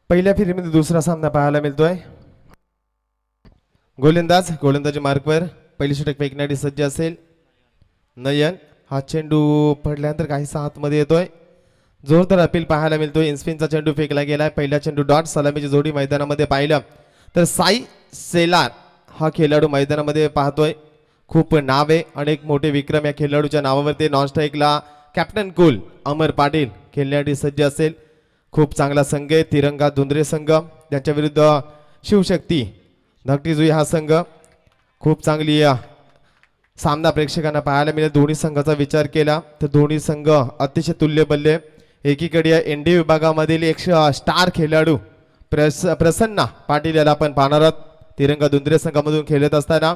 पहिल्या फेरीमध्ये दुसरा सामना पाहायला मिळतोय। गोलंदाजी मार्कवर पहिली षटक फेकण्यासाठी सज्ज असेल नयन। हा चेंडू पडल्यानंतर काहीसा आतमध्ये येतोय। जोरदार अपील पाहायला मिळतोय। इन्स्पिनचा चेंडू फेकला गेलाय। पहिला चेंडू डॉट सलामीची जोडी मैदानामध्ये पाहिलं तर साई सेलार हा खेळाडू मैदानामध्ये पाहतोय। खूप नाव आहे, अनेक मोठे विक्रम या खेळाडूच्या नावावरती। नॉन स्ट्राईकला कॅप्टन कुल अमर पाटील खेळण्यासाठी सज्ज असेल। खूप चांगला संघ आहे तिरंगा धुंद्रे संघ, त्यांच्या विरुद्ध शिवशक्ती धाकटी जुई हा संघ। खूप चांगली सामना प्रेक्षकांना पाहायला मिळेल। दोन्ही संघाचा विचार केला तर दोन्ही संघ अतिशय तुल्यबल्य। एकीकडे एनडी विभागामधील एक स्टार खेळाडू प्रसन्ना पाटील याला आपण पाहणार आहोत। तिरंगा धुंद्रे संघामधून खेळत असताना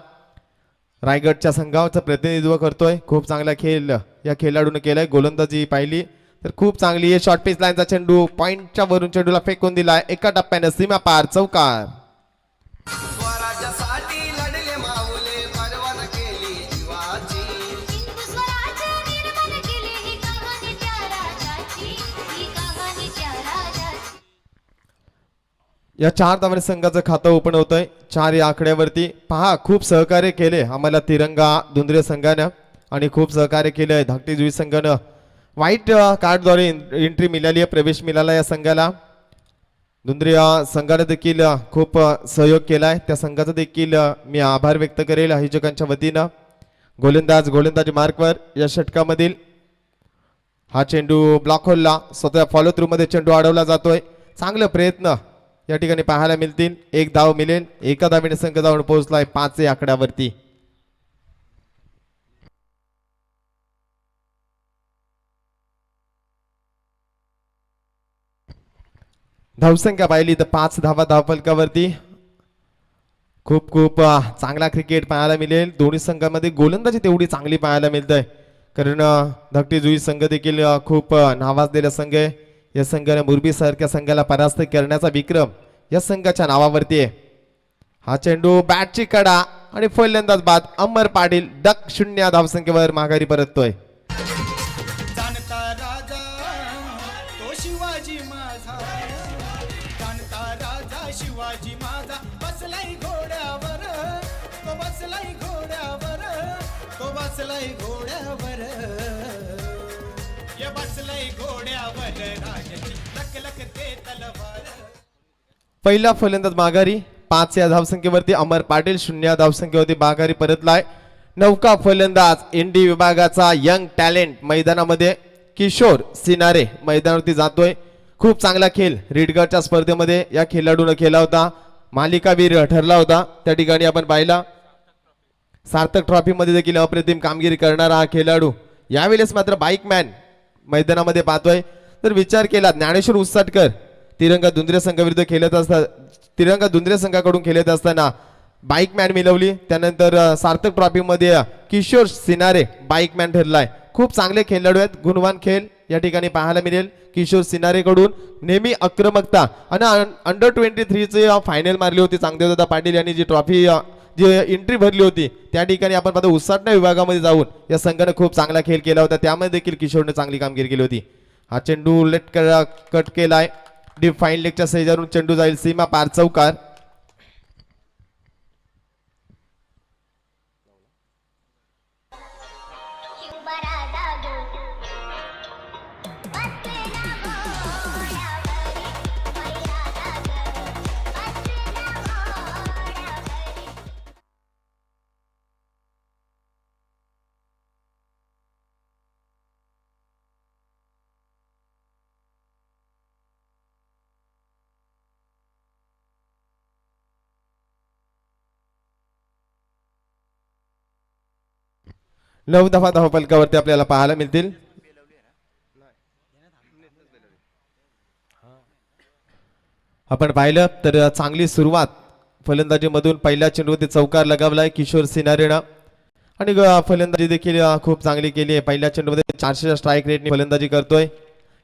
रायगडच्या संघाचं प्रतिनिधित्व करतोय। खूप चांगला खेळ या खेळाडूने केलाय। गोलंदाजी पाहिली तर खूप चांगली आहे। शॉर्ट पिच लाईनचा चेंडू पॉइंटच्या वरून चेंडूला फेकून दिलाय। एका टप्प्याने सीमा पार चौकार। या 4 धावांनी संघाचं खातं ओपन होतंय। 4 या आकड्यावरती पहा खूप सहकार्य केले आम्हाला तिरंगा धुंद्रे संघानं आणि खूप सहकार्य केलंय धाकटी जुई संघानं। व्हाईट कार्डद्वारे एंट्री मिळाली आहे, प्रवेश मिळाला या संघाला। धुंद्रे संघाने देखील खूप सहयोग केलाय, त्या संघाचा देखील मी आभार व्यक्त करेल आयोजकांच्या वतीनं। गोलंदाजी मार्कवर या षटकामधील हा चेंडू ब्लॉक होलला स्वतः फॉलो थ्रू मध्ये चेंडू अडवला जातोय। चांगले प्रयत्न या ठिकाणी पाहायला मिळतील। एक धाव मिळेल। एका धावेने संघ जाऊन पोहोचलाय 5 या आकड्यावरती। धावसंख्या पाहिली तर 5 धावा धावफलकावरती। खूप चांगला क्रिकेट पाहायला मिळेल। दोन्ही संघामध्ये गोलंदाजी तेवढी चांगली पाहायला मिळते, कारण धाकटी जुई संघ देखील खूप नावाजलेला संघ आहे। या संघाने मुरबी सारख्या संघाला परास्त करण्याचा विक्रम या संघाच्या नावावरती आहे। हा चेंडू बॅटची कडा आणि फलंदाज बाद अमर पाटील डक 0 धावसंख्येवर माघारी परततोय। शिवाजी माझा बसलाई घोड्यावर, तो बसलाई घोड्यावर, तो बसलाई घोड्यावर, या बसलाई घोड्यावर राजाची लखलखते तलवार। पहिला फलंदाज माघारी 5 या धावसंख्येवरती अमर पाटील 0 धावसंख्येवरती माघारी परतलाय। नौका फलंदाज एनडी विभागाचा यंग टॅलेंट मैदानामध्ये किशोर सिनारे मैदानावरती जातोय। खूप चांगला खेळ रीडगडच्या स्पर्धेमध्ये या खेळाडूने केला होता, मालिकावीर ठरला होता। त्या ठिकाणी आपण पाहिला सार्थक ट्रॉफी मध्ये देखील अप्रतिम कामगिरी करणारा हा खेळाडू यावेळेस मात्र बाईकमॅन मैदानामध्ये पाहतोय। तर विचार केला ज्ञानेश्वर उसाटकर तिरंगा धुंद्रे संघाविरुद्ध खेळत असता, तिरंगा धुंद्रे संघाकडून खेळत असताना बाईकमॅन मिळवली। त्यानंतर सार्थक ट्रॉफी मध्ये किशोर सिनारे बाईकमॅन ठरलाय। खूप चांगले खेळाडू आहेत, गुणवान खेळ या ठिकाणी पाहायला मिळेल। किशोर सिनारे कडून नेहमी आक्रमकता आणि अंडर 23 चे फायनल मारली होती चांगदेवदादा पाटील यांनी जी ट्रॉफी जी एंट्री भरली होती, त्या ठिकाणी आपण पाहतो उसाटणा विभागामध्ये जाऊन या संघाने खूप चांगला खेळ केला होता, त्यामध्ये देखील किशोरने चांगली कामगिरी केली होती। हा चेंडू लेट कट केलाय, डीप फाईन लेगच्या शेजारून चेंडू जाईल सीमा पार चौकार। नऊ धावा धावफलकावरती आपल्याला पाहायला मिळतील। आपण पाहिलं तर चांगली सुरुवात फलंदाजीमधून पहिल्या चेंडूवरती चौकार लगावलाय किशोर सिनारेनं आणि फलंदाजी देखील खूप चांगली केली आहे। पहिल्या चेंडूमध्ये 400 स्ट्राईक रेटने फलंदाजी करतोय।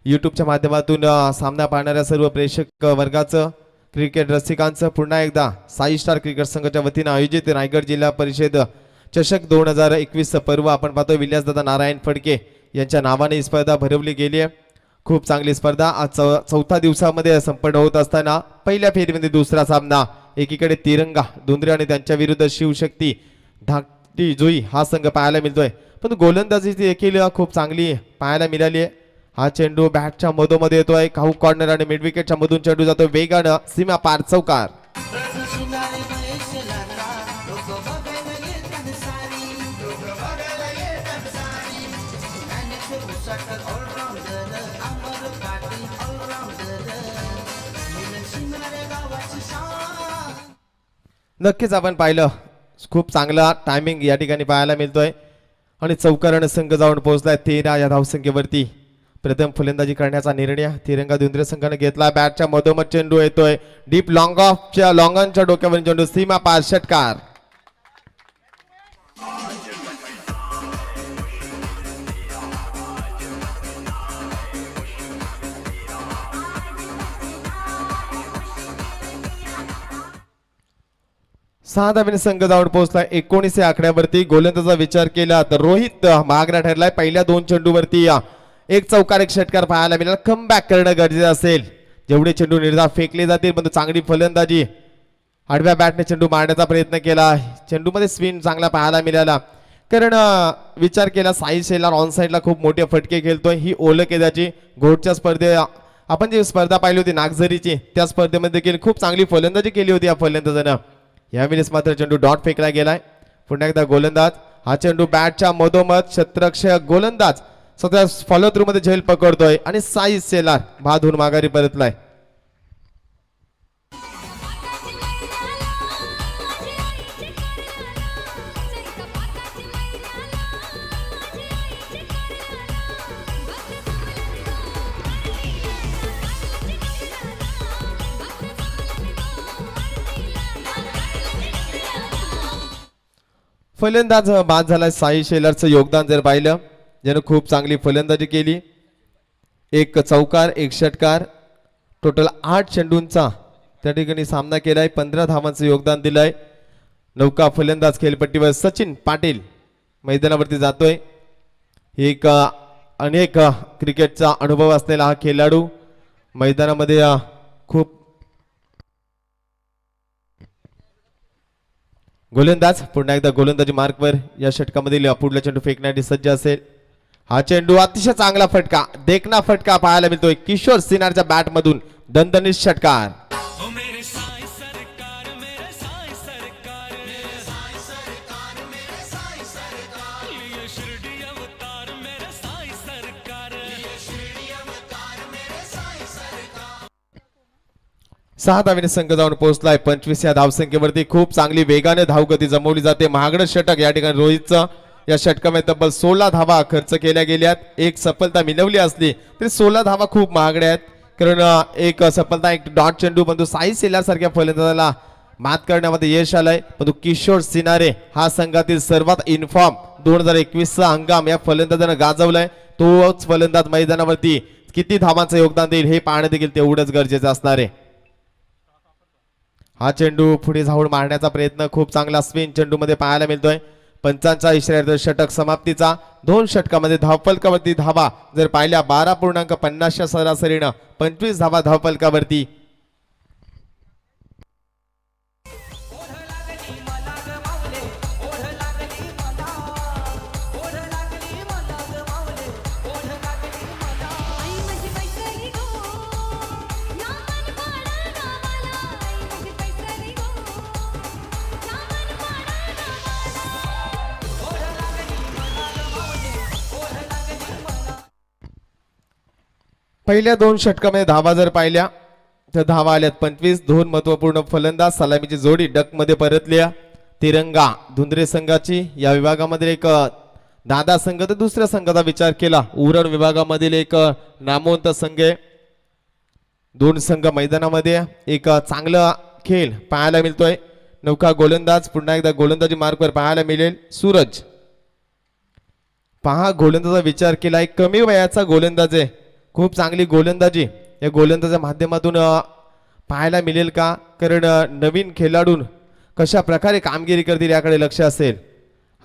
यूट्यूबच्या माध्यमातून सामना पाहणाऱ्या सर्व प्रेक्षक वर्गाचं क्रिकेट रसिकांचं पुन्हा एकदा साई स्टार क्रिकेट संघाच्या वतीने आयोजित रायगड जिल्हा परिषद चषक 2021 पर्व आपण पाहतो विलासदादा नारायण फडके यांच्या नावाने ही स्पर्धा भरवली गेली आहे। खूप चांगली स्पर्धा आज चौथा दिवसामध्ये संपन्न होत असताना पहिल्या फेरीमध्ये दुसरा सामना एकीकडे तिरंगा धुंद्रे आणि त्यांच्या विरुद्ध शिवशक्ती धाकटी जुई हा संघ पाहायला मिळतोय, पण गोलंदाजी देखील खूप चांगली पाहायला मिळाली आहे. हा चेंडू बॅटच्या मधोमध्ये येतोय, काहू कॉर्नर आणि मिड विकेटच्या मधून चेंडू जातो वेगानं सीमा पार चौकार. नक्कीच आपण पाहिलं खूप चांगला टायमिंग या ठिकाणी पाहायला मिळतोय आणि चौकारानं संघ जाऊन पोहोचलाय 13 या धावसंख्येवरती. प्रथम फलंदाजी करण्याचा निर्णय तिरंगा धुंद्रे संघाने घेतला. बॅटच्या मधोमध चेंडू येतोय डीप लॉंग ऑफच्या लॉंगॉनच्या डोक्यावरून चेंडू सीमा पार षटकार. सहा धावेने संघ जाऊन पोहोचलाय 19 या आकड्यावरती. गोलंदाजाचा विचार केला तर रोहित महागडा ठरलाय. पहिल्या दोन चेंडूवरती एक चौकार एक षटकार पाहायला मिळाला. कम बॅक करणं गरजेचं असेल. जेवढे चेंडू निर्धाव फेकले जातील पण चांगली फलंदाजी आडव्या बॅटने चेंडू मारण्याचा प्रयत्न केला. चेंडूमध्ये स्पिन चांगला पाहायला मिळाला, कारण विचार केला साई शेलार ऑन साईडला खूप मोठे फटके खेळतोय. ही ओळख आहे त्याची. घोटच्या स्पर्धे आपण जी स्पर्धा पाहिली होती नागझरीची त्या स्पर्धेमध्ये देखील खूप चांगली फलंदाजी केली होती या फलंदाजानं. यावेळेस मात्र चेंडू डॉट फेकला गेलाय. पुन्हा एकदा गोलंदाज हा चेंडू बॅटच्या मधोमध क्षेत्ररक्षक गोलंदाज सध्या फॉलो थ्रू मध्ये झेल पकडतोय आणि साई शेलार बाधून माघारी परतलाय. फलंदाज बाद झाला. साई शेलारचं योगदान जर पाहिलं ज्यानं खूप चांगली फलंदाजी केली. एक चौकार एक षटकार टोटल 8 चेंडूंचा त्या ठिकाणी सामना केलाय. 15 धावांचं योगदान दिलंय. नौका फलंदाज खेळपट्टीवर सचिन पाटील मैदानावरती जातोय. एक अनेक क्रिकेटचा अनुभव असलेला हा खेळाडू मैदानामध्ये खूप. गोलंदाज पुन्हा एकदा गोलंदाजी मार्कवर या षटकामधील पुढला चेंडू फेकण्यासाठी सज्ज असेल. हा चेंडू अतिशय चांगला फटका देखना फटका पाहायला मिळतोय किशोर सिन्हारच्या बॅट मधून. दणदणीत षटकार. सहा धावेने संघ जाऊन पोहोचलाय 25 या धावसंख्येवरती. खूप चांगली वेगाने धावगती जमवली जाते. महागडं षटक या ठिकाणी रोहितचं. या षटकामध्ये तब्बल 16 धावा खर्च केल्या गेल्यात. एक सफलता मिळवली असली तरी 16 धावा खूप महागड्या आहेत, कारण एक सफलता एक डॉट चेंडू परंतु साई शेलार सारख्या फलंदाजाला मात करण्यामध्ये यश आलंय. परंतु किशोर सिनारे हा संघातील सर्वात इन्फॉर्म 2021चा हंगाम या फलंदाजानं गाजवलाय. तोच फलंदाज मैदानावरती किती धावांचं योगदान देईल हे पाहणं देखील तेवढंच गरजेचं असणार आहे. हा चेंडू पुढे जाऊन मारण्याचा प्रयत्न खूप चांगला स्पिन चेंडू मध्ये पाहायला मिळतोय. पंचांचा इशारा षटक समाप्तीचा. 2 षटकामध्ये धावफलकावरती धावा जर पाहिल्या 12.50 सरासरीनं 25 धावा धावफलकावरती. पहिल्या 2 षटकामध्ये धावा जर पाहिल्या तर धावा आल्यात 25. 2 महत्वपूर्ण फलंदाज सलामीची जोडी डक मध्ये परतल्या. तिरंगा धुंद्रे संघाची या विभागामध्ये एक दादा संघ तर दुसऱ्या संघाचा विचार केला उरण विभागामधील एक नामवंत संघ आहे. 2 संघ मैदानामध्ये एक चांगला खेळ पाहायला मिळतोय. नौका गोलंदाज पुन्हा एकदा गोलंदाजी मार्कवर पाहायला मिळेल सूरज. पहा गोलंदाजाचा विचार केला एक कमी वयाचा गोलंदाज आहे. खूप चांगली गोलंदाजी या गोलंदाजाच्या माध्यमातून पाहायला मिळेल का, कारण नवीन खेळाडू कशा प्रकारे कामगिरी करतील याकडे लक्ष असेल.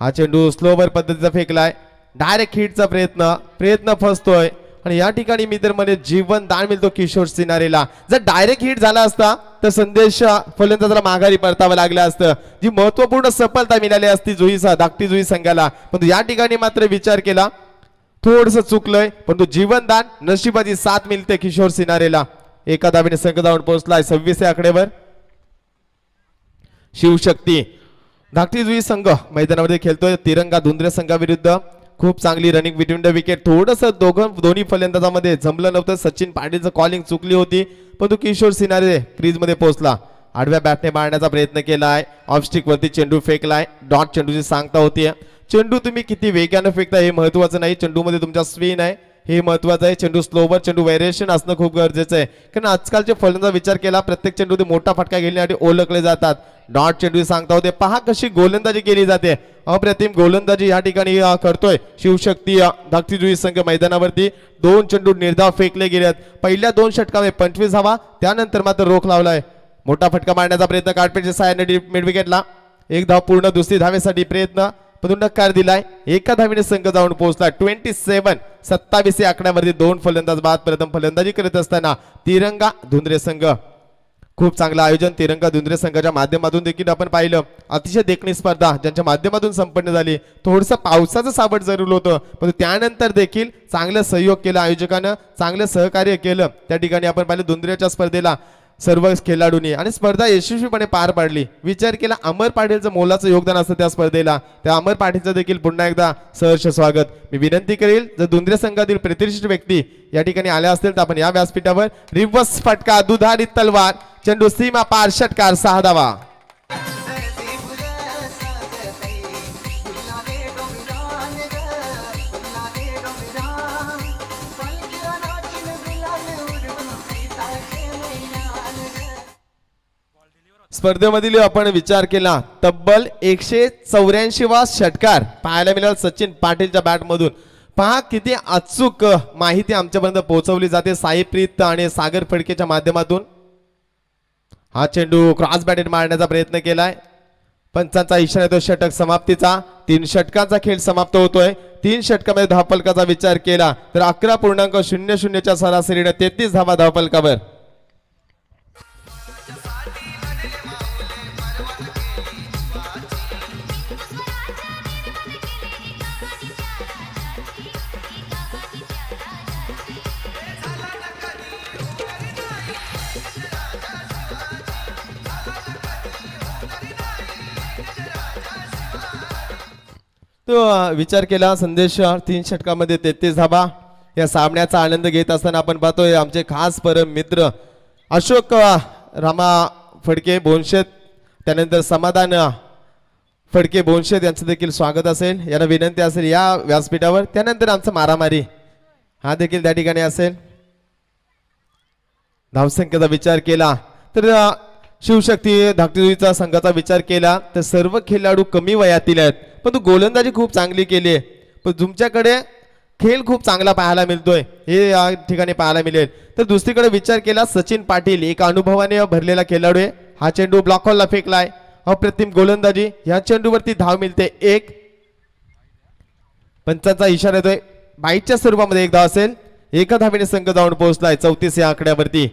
हा चेंडू स्लोवर पद्धतीचा फेकलाय. डायरेक्ट हिटचा प्रयत्न फसतोय. आणि या ठिकाणी मी तर म्हणे जीवन दान मिळतो किशोर सिनारेला. जर डायरेक्ट हिट झाला असता तर संदेश फलंदाजाला माघारी परतावं लागलं असतं. जी महत्वपूर्ण सफलता मिळाली असती धाकटी जुई संघाला, परंतु या ठिकाणी मात्र विचार केला थोडस चुकलंय, परंतु जीवनदान नशिबाची साथ मिळते किशोर सिनारेला. एका धावेने संघ जाऊन पोहोचलाय 26 आकड्यावर. शिवशक्ती धाकटी जुई संघ मैदानामध्ये खेळतोय तिरंगा धुंद्रे संघाविरुद्ध. खूप चांगली रनिंग बिटवीन द विकेट. थोडस दोन्ही फलंदाजामध्ये जमलं नव्हतं. सचिन पाटीलचं कॉलिंग चुकली होती, परंतु किशोर सिनारे क्रीज मध्ये पोहोचला. आडव्या बॅटने मारण्याचा प्रयत्न केलाय. ऑफस्टिक वरती चेंडू फेकलाय. डॉट चेंडूची सांगता होती. चेंडू तुम्ही किती वेगाने फेकता हे महत्वाचं नाही, चेंडूमध्ये तुमचा स्पिन आहे हे महत्वाचं आहे. चेंडू स्लोवर चेंडू व्हेरिएशन असणं खूप गरजेचं आहे, कारण आजकालचे फलंदाज विचार केला प्रत्येक चेंडू मोठा फटका घेण्यासाठी ओळखले जातात. डॉट चेंडू सांगता होते. पहा कशी गोलंदाजी केली जाते. अप्रतिम गोलंदाजी या ठिकाणी करतोय शिवशक्ती धाकटी जुई संघ मैदानावरती. 2 चेंडू निर्धाव फेकले गेलेत. पहिल्या 2 षटकामध्ये 25 धावा, त्यानंतर मात्र रोख लावलाय. मोठा फटका मारण्याचा प्रयत्न कार्पेटच्या साहाय्याने मिड विकेटला. 1 धाव पूर्ण, दुसरी धावेसाठी प्रयत्न पण नकार दिलाय. एका धावेने संघ जाऊन पोहोचला 27 आकड्यावरती. 2 फलंदाज बाद. प्रथम फलंदाजी करत असताना तिरंगा धुंद्रे संघ. खूप चांगलं आयोजन तिरंगा धुंद्रे संघाच्या माध्यमातून देखील आपण पाहिलं. अतिशय देखणी स्पर्धा ज्यांच्या माध्यमातून संपन्न झाली. थोडंसं पावसाचं सावट जरूर होतं, पण त्यानंतर देखील चांगलं सहयोग केलं आयोजकानं, चांगलं सहकार्य केलं. त्या ठिकाणी आपण पाहिलं धुंद्रेच्या स्पर्धेला सर्व खेळाडूंनी आणि स्पर्धा यशस्वीपणे पार पाडली. विचार केला अमर पाटीलचं मोलाचं योगदान असतं त्या स्पर्धेला. त्या अमर पाटीलचं देखील पुन्हा एकदा सहर्ष स्वागत. मी विनंती करेल जर धुंद्रे संघातील प्रतिष्ठित व्यक्ती या ठिकाणी आल्या असतील तर आपण या व्यासपीठावर रिव्हर्स फटका दुधारी तलवार चेंडू सीमा पार षटकार 6 धावा. स्पर्धेमधील आपण विचार केला तब्बल 184 षटकार पाहायला मिळाला सचिन पाटीलच्या बॅट मधून. पहा किती अचूक माहिती आमच्यापर्यंत पोहोचवली जाते साईप्रीत आणि सागर फडकेच्या माध्यमातून. हा चेंडू क्रॉस बॅटेड मारण्याचा प्रयत्न केलाय. पंचांचा इशारा येतो षटक समाप्तीचा. 3 षटकांचा खेळ समाप्त होतोय. 3 षटकामध्ये धावफलकाचा विचार केला तर 11.00च्या सरासरीने 33 धावा धावफलकावर. तो विचार केला संदेश 3 षटकामध्ये 33 धावा. या सामन्याचा आनंद घेत असताना आपण पाहतोय आमचे खास परम मित्र अशोक रामा फडके बोनशेत, त्यानंतर समाधान फडके बोनशेत यांचं देखील स्वागत असेल. यांना विनंती असेल या व्यासपीठावर. त्यानंतर आमचा मारामारी हा देखील त्या ठिकाणी असेल. धावसंख्येचा विचार केला तर शिवशक्ती धाकटीचा संघाचा विचार केला तर सर्व खेळाडू कमी वयातील आहेत, पण गोलंदाजी खूप चांगली केली आहे. पण तुमच्याकडे खेळ खूप चांगला पाहायला मिळतोय हे या ठिकाणी पाहायला मिळेल. तर दुसरीकडे विचार केला सचिन पाटील एक अनुभवाने भरलेला खेळाडू आहे. हा चेंडू ब्लॉक हॉलला फेकलाय. अप्रतिम गोलंदाजी. या चेंडूवरती धाव मिळते 1. पंचांचा इशारा येतोय बाईच्या स्वरूपामध्ये 1 धाव असेल. एका धावेने संघ जाऊन पोहोचलाय 34 या आकड्यावरती.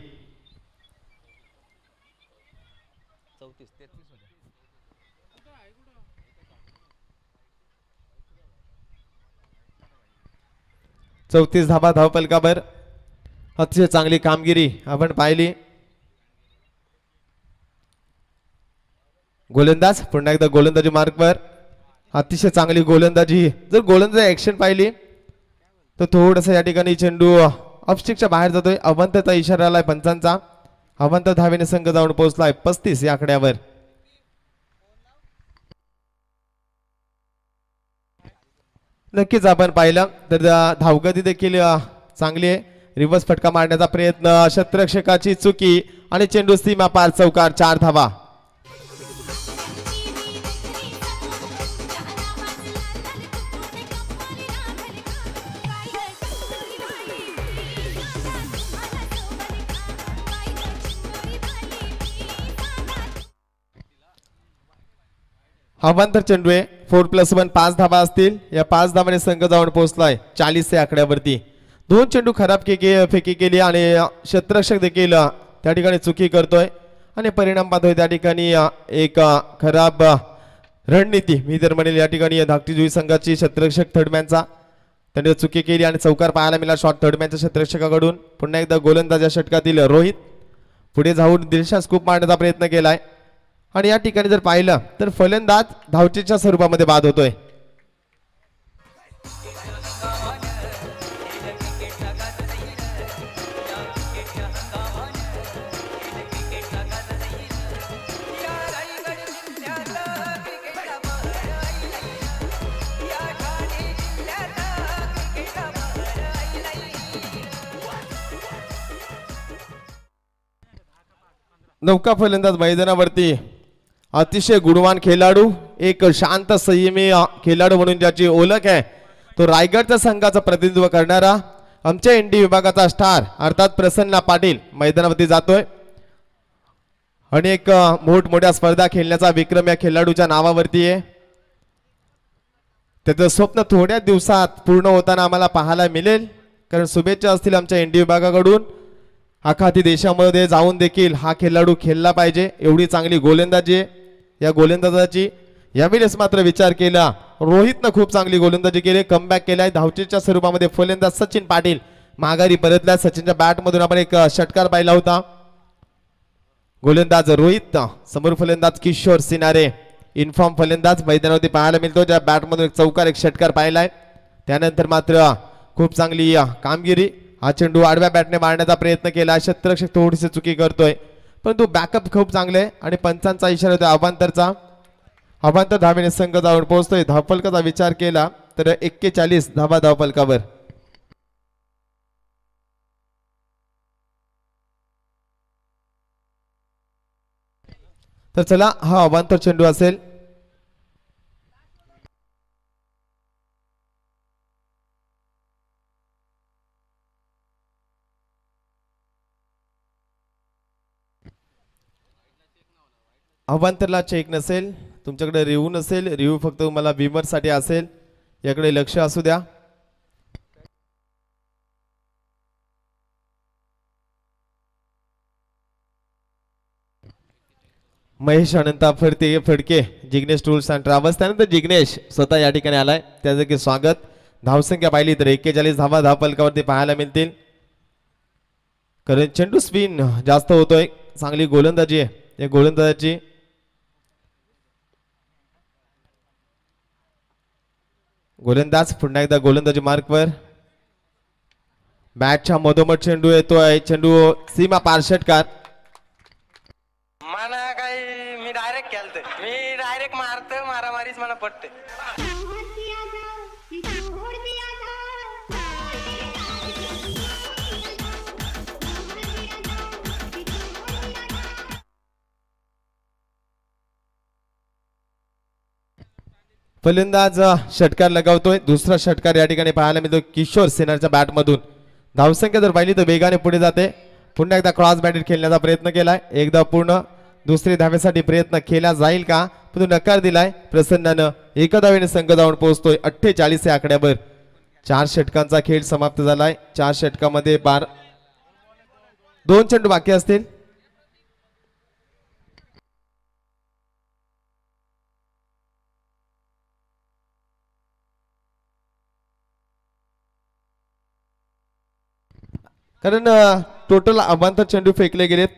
चौतीस धावा धावफलकावर. अतिशय चांगली कामगिरी आपण पाहिली. गोलंदाज पुन्हा एकदा गोलंदाजी मार्कवर. अतिशय चांगली गोलंदाजी. जर गोलंदाजी ऍक्शन पाहिली तर थोडस या ठिकाणी चेंडू ऑफस्टिकच्या बाहेर जातोय. अवंतचा इशारा आलाय पंचांचा. अवंत धावेने संघ जाऊन पोहोचलाय 35 या आकड्यावर. नक्कीच आपण पाहिलं तर धावगती देखील चांगली आहे. रिव्हर्स फटका मारण्याचा प्रयत्न, शतरक्षकाची चुकी आणि चेंडू सीमा पार चौकार 4 धावा. अवांतर चेंडू आहे. 4+1 5 धावा असतील. या 5 धावाने संघ जाऊन पोहोचलाय 40 या आकड्यावरती. दोन चेंडू खराब फेकी केली आणि क्षेत्ररक्षक देखील त्या ठिकाणी चुकी करतोय आणि परिणाम पाहतोय त्या ठिकाणी एक खराब रणनीती मी तर म्हणेल या ठिकाणी धाकटी जुई संघाची क्षेत्ररक्षक थर्डमॅनचा त्याने चुकी केली आणि चौकार पाहायला मिळाला शॉट थर्डमॅनच्या क्षेत्ररक्षकाकडून. पुन्हा एकदा गोलंदाज या षटकातील रोहित पुढे जाऊन दिलशा स्कूप मारण्याचा प्रयत्न केलाय आणि या ठिकाणी जर पाहिलं तर फलंदाज धावचीच्या स्वरूपामध्ये बाद होतोय. नौका फलंदाज मैदानावरती अतिशय गुणवान खेळाडू एक शांत संयमी खेळाडू म्हणून ज्याची ओळख आहे तो रायगडच्या संघाचं प्रतिनिधित्व करणारा आमच्या इंडी विभागाचा स्टार अर्थात प्रसन्न पाटील मैदानावरती जातोय. अनेक मोठमोठ्या स्पर्धा खेळण्याचा विक्रम या खेळाडूच्या नावावरती आहे. त्याचं स्वप्न थोड्या दिवसात पूर्ण होताना आम्हाला पाहायला मिळेल कारण शुभेच्छा असतील आमच्या इंडी विभागाकडून. आखाती देशामध्ये जाऊन देखील हा खेळाडू खेळला पाहिजे एवढी चांगली गोलंदाजी आहे. या गोलंदाजाची यावेळेस मात्र विचार केला रोहितनं खूप चांगली गोलंदाजी केली कमबॅक केलाय धावचीच्या स्वरूपामध्ये. फलंदाज सचिन पाटील माघारी परतला. सचिनच्या बॅटमधून आपण एक षटकार पाहिला होता. गोलंदाज रोहित समोर फलंदाज किशोर सिनारे इन्फॉर्म फलंदाज मैदानावरती पाहायला मिळतो ज्या बॅटमधून एक चौकार एक षटकार पाहिलाय. त्यानंतर मात्र खूप चांगली कामगिरी. हा चेंडू आडव्या बॅटने मारण्याचा प्रयत्न केला क्षेत्ररक्षक थोडीशी चुकी करतोय परंतु बॅकअप खूप चांगले आणि पंचांचा इशारा होता अवांतरचा. अवांतर धावेने संघ जाऊन पोहोचतोय. धावफलकाचा विचार केला तर 41 धावा धावफलकावर. तर चला हा अवांतर चेंडू असेल. अवांतरला चेक नसेल तुमच्याकडे रिव्ह्यू नसेल रिव्ह्यू फक्त तुम्हाला विमर साठी असेल याकडे लक्ष असू द्या. Mahesh Ananta Phadke Jignesh tools and travels त्यानंतर जिग्नेश स्वतः या ठिकाणी आलाय त्याचं की स्वागत. धावसंख्या पाहिली तर 41 धावा धावफलकावरती पाहायला मिळतील कारण चेंडू स्पिन जास्त होतोय. चांगली गोलंदाजी आहे या गोलंदाजाची. गोलंदाज पुन्हा एकदा गोलंदाजी मार्कवर. बॅटच्या मधोमध चेंडू येतोय चेंडू सीमा पार षटकार. मला काही मी डायरेक्ट मारतो मारामारीच मला पटते. फलंदाज षटकार लगावतोय. दुसरा षटकार या ठिकाणी पाहायला मिळतो किशोर सेनाच्या बॅटमधून. धावसंख्या जर पाहिली तर वेगाने पुढे जाते. पुन्हा एकदा क्रॉस बॅटेड खेळण्याचा प्रयत्न केलाय एकदा पूर्ण दुसरी धावेसाठी प्रयत्न केला जाईल का पण नकार दिलाय प्रसन्नानं. एका धावेने संघ जाऊन पोहोचतोय 48 या आकड्यावर. 4 षटकांचा खेळ समाप्त झालाय. 4 षटकामध्ये 2 चेंडू बाकी असतील. कारण टोटल अवांतर चेंडू फेकले गेलेत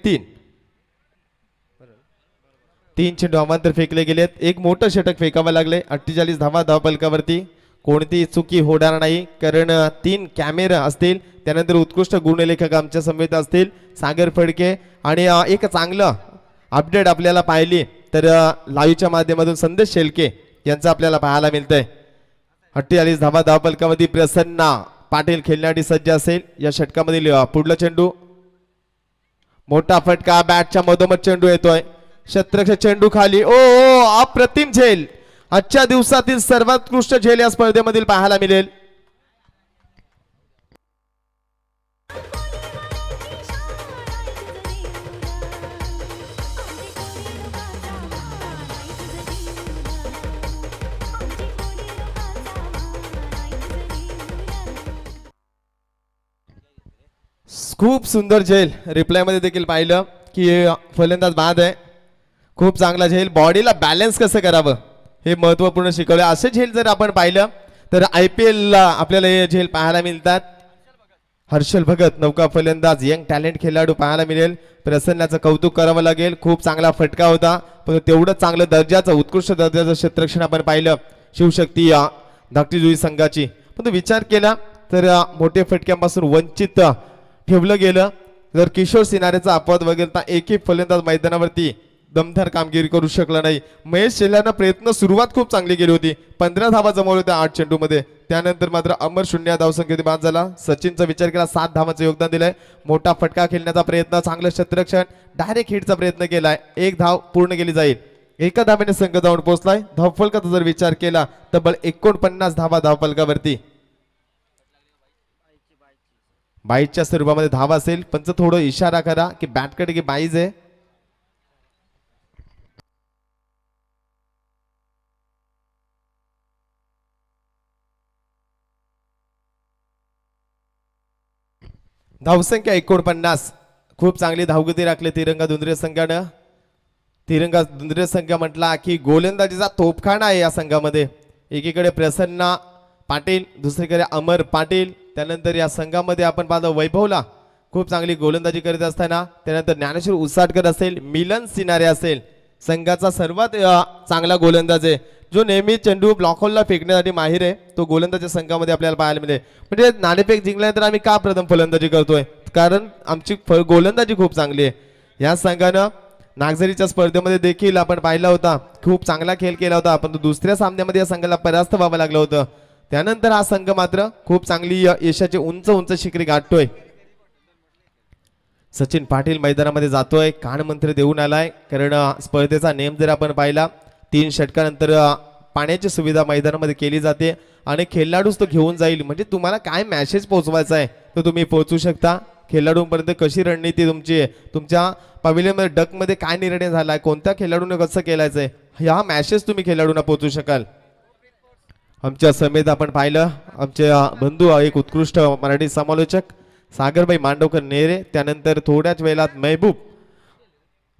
3 चेंडू अवांतर फेकले गेलेत. एक मोठं षटक फेकावं लागले. 48 धावा धावफलकावरती कोणतीही चुकी होणार नाही कारण 3 कॅमेरा असतील. त्यानंतर उत्कृष्ट गुणलेखक आमच्या समेत असतील सागर फडके आणि एक चांगलं अपडेट आपल्याला पाहिली तर लाईव्हच्या माध्यमातून संदेश शेलके यांचं आपल्याला पाहायला मिळतंय. 48 धावा धावफलकावरती प्रसन्न पाटील खेळण्यासाठी सज्ज असेल. या षटकामधील पुढला चेंडू मोठा फटका बॅटच्या मधोमध चेंडू येतोय. क्षेत्ररक्षक चेंडू खाली. ओ अप्रतिम झेल. आजच्या दिवसातील सर्वात उत्कृष्ट झेल या स्पर्धेमधील पाहायला मिळेल. खूप सुंदर झेल. रिप्लायमध्ये देखील पाहिलं की फलंदाज बाद आहे. खूप चांगला झेल. बॉडीला बॅलन्स कसं करावं हे महत्त्वपूर्ण शिकवलं. असे झेल जर आपण पाहिलं तर IPL ला आपल्याला हे झेल पाहायला मिळतात. हर्षल भगत नौका फलंदाज यंग टॅलेंट खेळाडू पाहायला मिळेल. प्रसन्नाचं कौतुक करावं लागेल. खूप चांगला फटका होता पण तेवढं चांगलं दर्जाचं उत्कृष्ट दर्जाचं क्षेत्ररक्षण आपण पाहिलं शिवशक्ती या धाकटी जुई संघाची. पण तो विचार केला तर मोठ्या फटक्यांपासून वंचित ठेवलं गेलं. जर किशोर सिनारेचा अपवाद वगळता एकही फलंदाज मैदानावरती दमदार कामगिरी करू शकला नाही. महेश शेलारनं प्रयत्न सुरुवात खूप चांगली केली होती. 15 धावा जमवल्या होत्या 8 चेंडूमध्ये. त्यानंतर मात्र अमर शून्य धावसंख्येत बाद झाला. सचिनचा विचार केला 7 धावांचं योगदान दिलंय. मोठा फटका खेळण्याचा प्रयत्न, चांगलं क्षेत्ररक्षण, डायरेक्ट हिटचा प्रयत्न केलाय. 1 धाव पूर्ण केली जाईल. एका धावेने संघ जाऊन पोहोचलाय. धावफलकाचा जर विचार केला तब्बल 49 धावा धावफलकावरती. 22च्या स्वरूपामध्ये धावा असेल. पंच थोडं इशारा करा की बॅटकडे की 22 आहे. धावसंख्या 49. खूप चांगली धावगती राखली तिरंगा दुंद्रे संघानं. तिरंगा दुंद्रे संघ म्हटला की गोलंदाजीचा तोफखाना आहे या संघामध्ये. एकीकडे प्रसन्ना पाटील, दुसरीकडे अमर पाटील. त्यानंतर या संघामध्ये आपण पाहतो वैभवला खूप चांगली गोलंदाजी करीत असताना. त्यानंतर ज्ञानेश्वर उसाटकर असेल, मिलन सिनारे असेल. संघाचा सर्वात चांगला गोलंदाज आहे जो नेहमी चेंडू ब्लॉक होलला फेकण्यासाठी माहिर आहे. तो गोलंदाजी संघामध्ये आपल्याला पाहायला मिळेल. म्हणजे नाणेफेक जिंकल्यानंतर आम्ही का प्रथम फलंदाजी करतोय कारण आमची गोलंदाजी खूप चांगली आहे. या संघानं नागझरीच्या स्पर्धेमध्ये देखील आपण पाहिला होता खूप चांगला खेळ केला होता पण दुसऱ्या सामन्यामध्ये या संघाला परास्त व्हावं लागलं होतं. त्यानंतर हा संघ मात्र खूप चांगली यशाची उंच उंच शिखरी गाठतोय. सचिन पाटील मैदानामध्ये जातोय. कानमंत्र देऊन आलाय कारण स्पर्धेचा नेम जर आपण पाहिला 3 षटकानंतर पाण्याची सुविधा मैदानामध्ये केली जाते आणि खेळाडूच तो घेऊन जाईल. म्हणजे तुम्हाला काय मेसेज पोहोचवायचा आहे तो तुम्ही पोहोचू शकता. खेळाडूंपर्यंत कशी रणनीती तुमची आहे, तुमच्या पॅव्हिलियनमध्ये डकमध्ये काय निर्णय झालाय, कोणत्या खेळाडूने कसं केलायचंय, हा मेसेज तुम्ही खेळाडूंना पोहोचू शकाल. आमच्या समेत आपण पाहिलं आमचे बंधू एक उत्कृष्ट मराठी समालोचक सागरभाई मांडवकर नेरे. त्यानंतर थोड्याच वेळात महबूब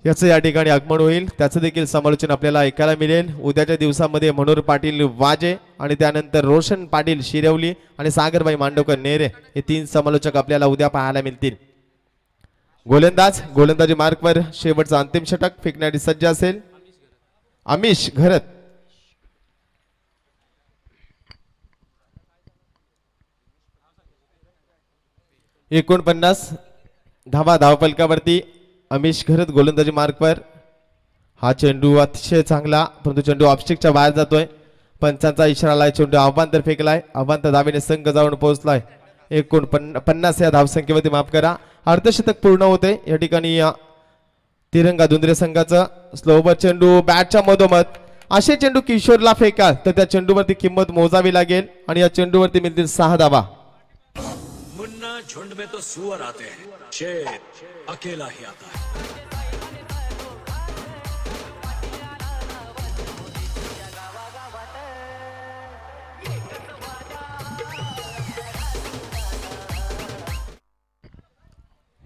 याचं या ठिकाणी आगमन होईल. त्याचं देखील समालोचन आपल्याला ऐकायला मिळेल. उद्याच्या दिवसामध्ये मनोहर पाटील वाजे आणि त्यानंतर रोशन पाटील शिरवली आणि सागरभाई मांडवकर नेरे हे 3 समालोचक आपल्याला उद्या पाहायला मिळतील. गोलंदाजी मार्कवर शेवटचा अंतिम षटक फेकण्यासाठी सज्ज असेल अमिश घरत. एकोणपन्नास धावा धावफलकावरती. अमिश घरत गोलंदाजी मार्कवर. हा चेंडू अतिशय चांगला परंतु चेंडू ऑफस्टिकच्या बाहेर जातोय. पंचांचा इशारा आलाय. चेंडू आव्हांतर फेकलाय. आव्हांतर धावेने संघ जाऊन पोहोचलाय. 49 या धावसंख्येवरती माफ करा. अर्धशतक पूर्ण होते या ठिकाणी तिरंगा दुंद्रे संघाचं. स्लोवर चेंडू बॅटच्या मधोमध. असे चेंडू किशोरला फेकाल तर त्या चेंडूवरती किंमत मोजावी लागेल आणि या चेंडूवरती मिळतील 6 धावा. मुन्ना झुंड में तो सुअर आते हैं, शेर अकेला ही आता है.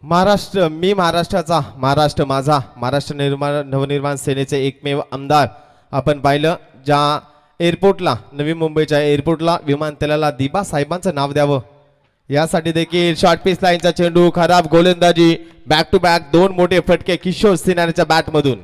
महाराष्ट्र मी महाराष्ट्राचा, महाराष्ट्र माझा, महाराष्ट्र नवनिर्माण सेनेचे एकमेव आमदार आपण पाहिलं. ज्या एअरपोर्टला नवी मुंबईच्या एअरपोर्टला विमानतळाला दिबा साहेबांचं नाव द्यावं यासाठी देखील शॉर्ट पिच लाईनचा चेंडू, खराब गोलंदाजी, बॅक टू बॅक 2 मोठे फटके किशोर सिनारेच्या बॅटमधून.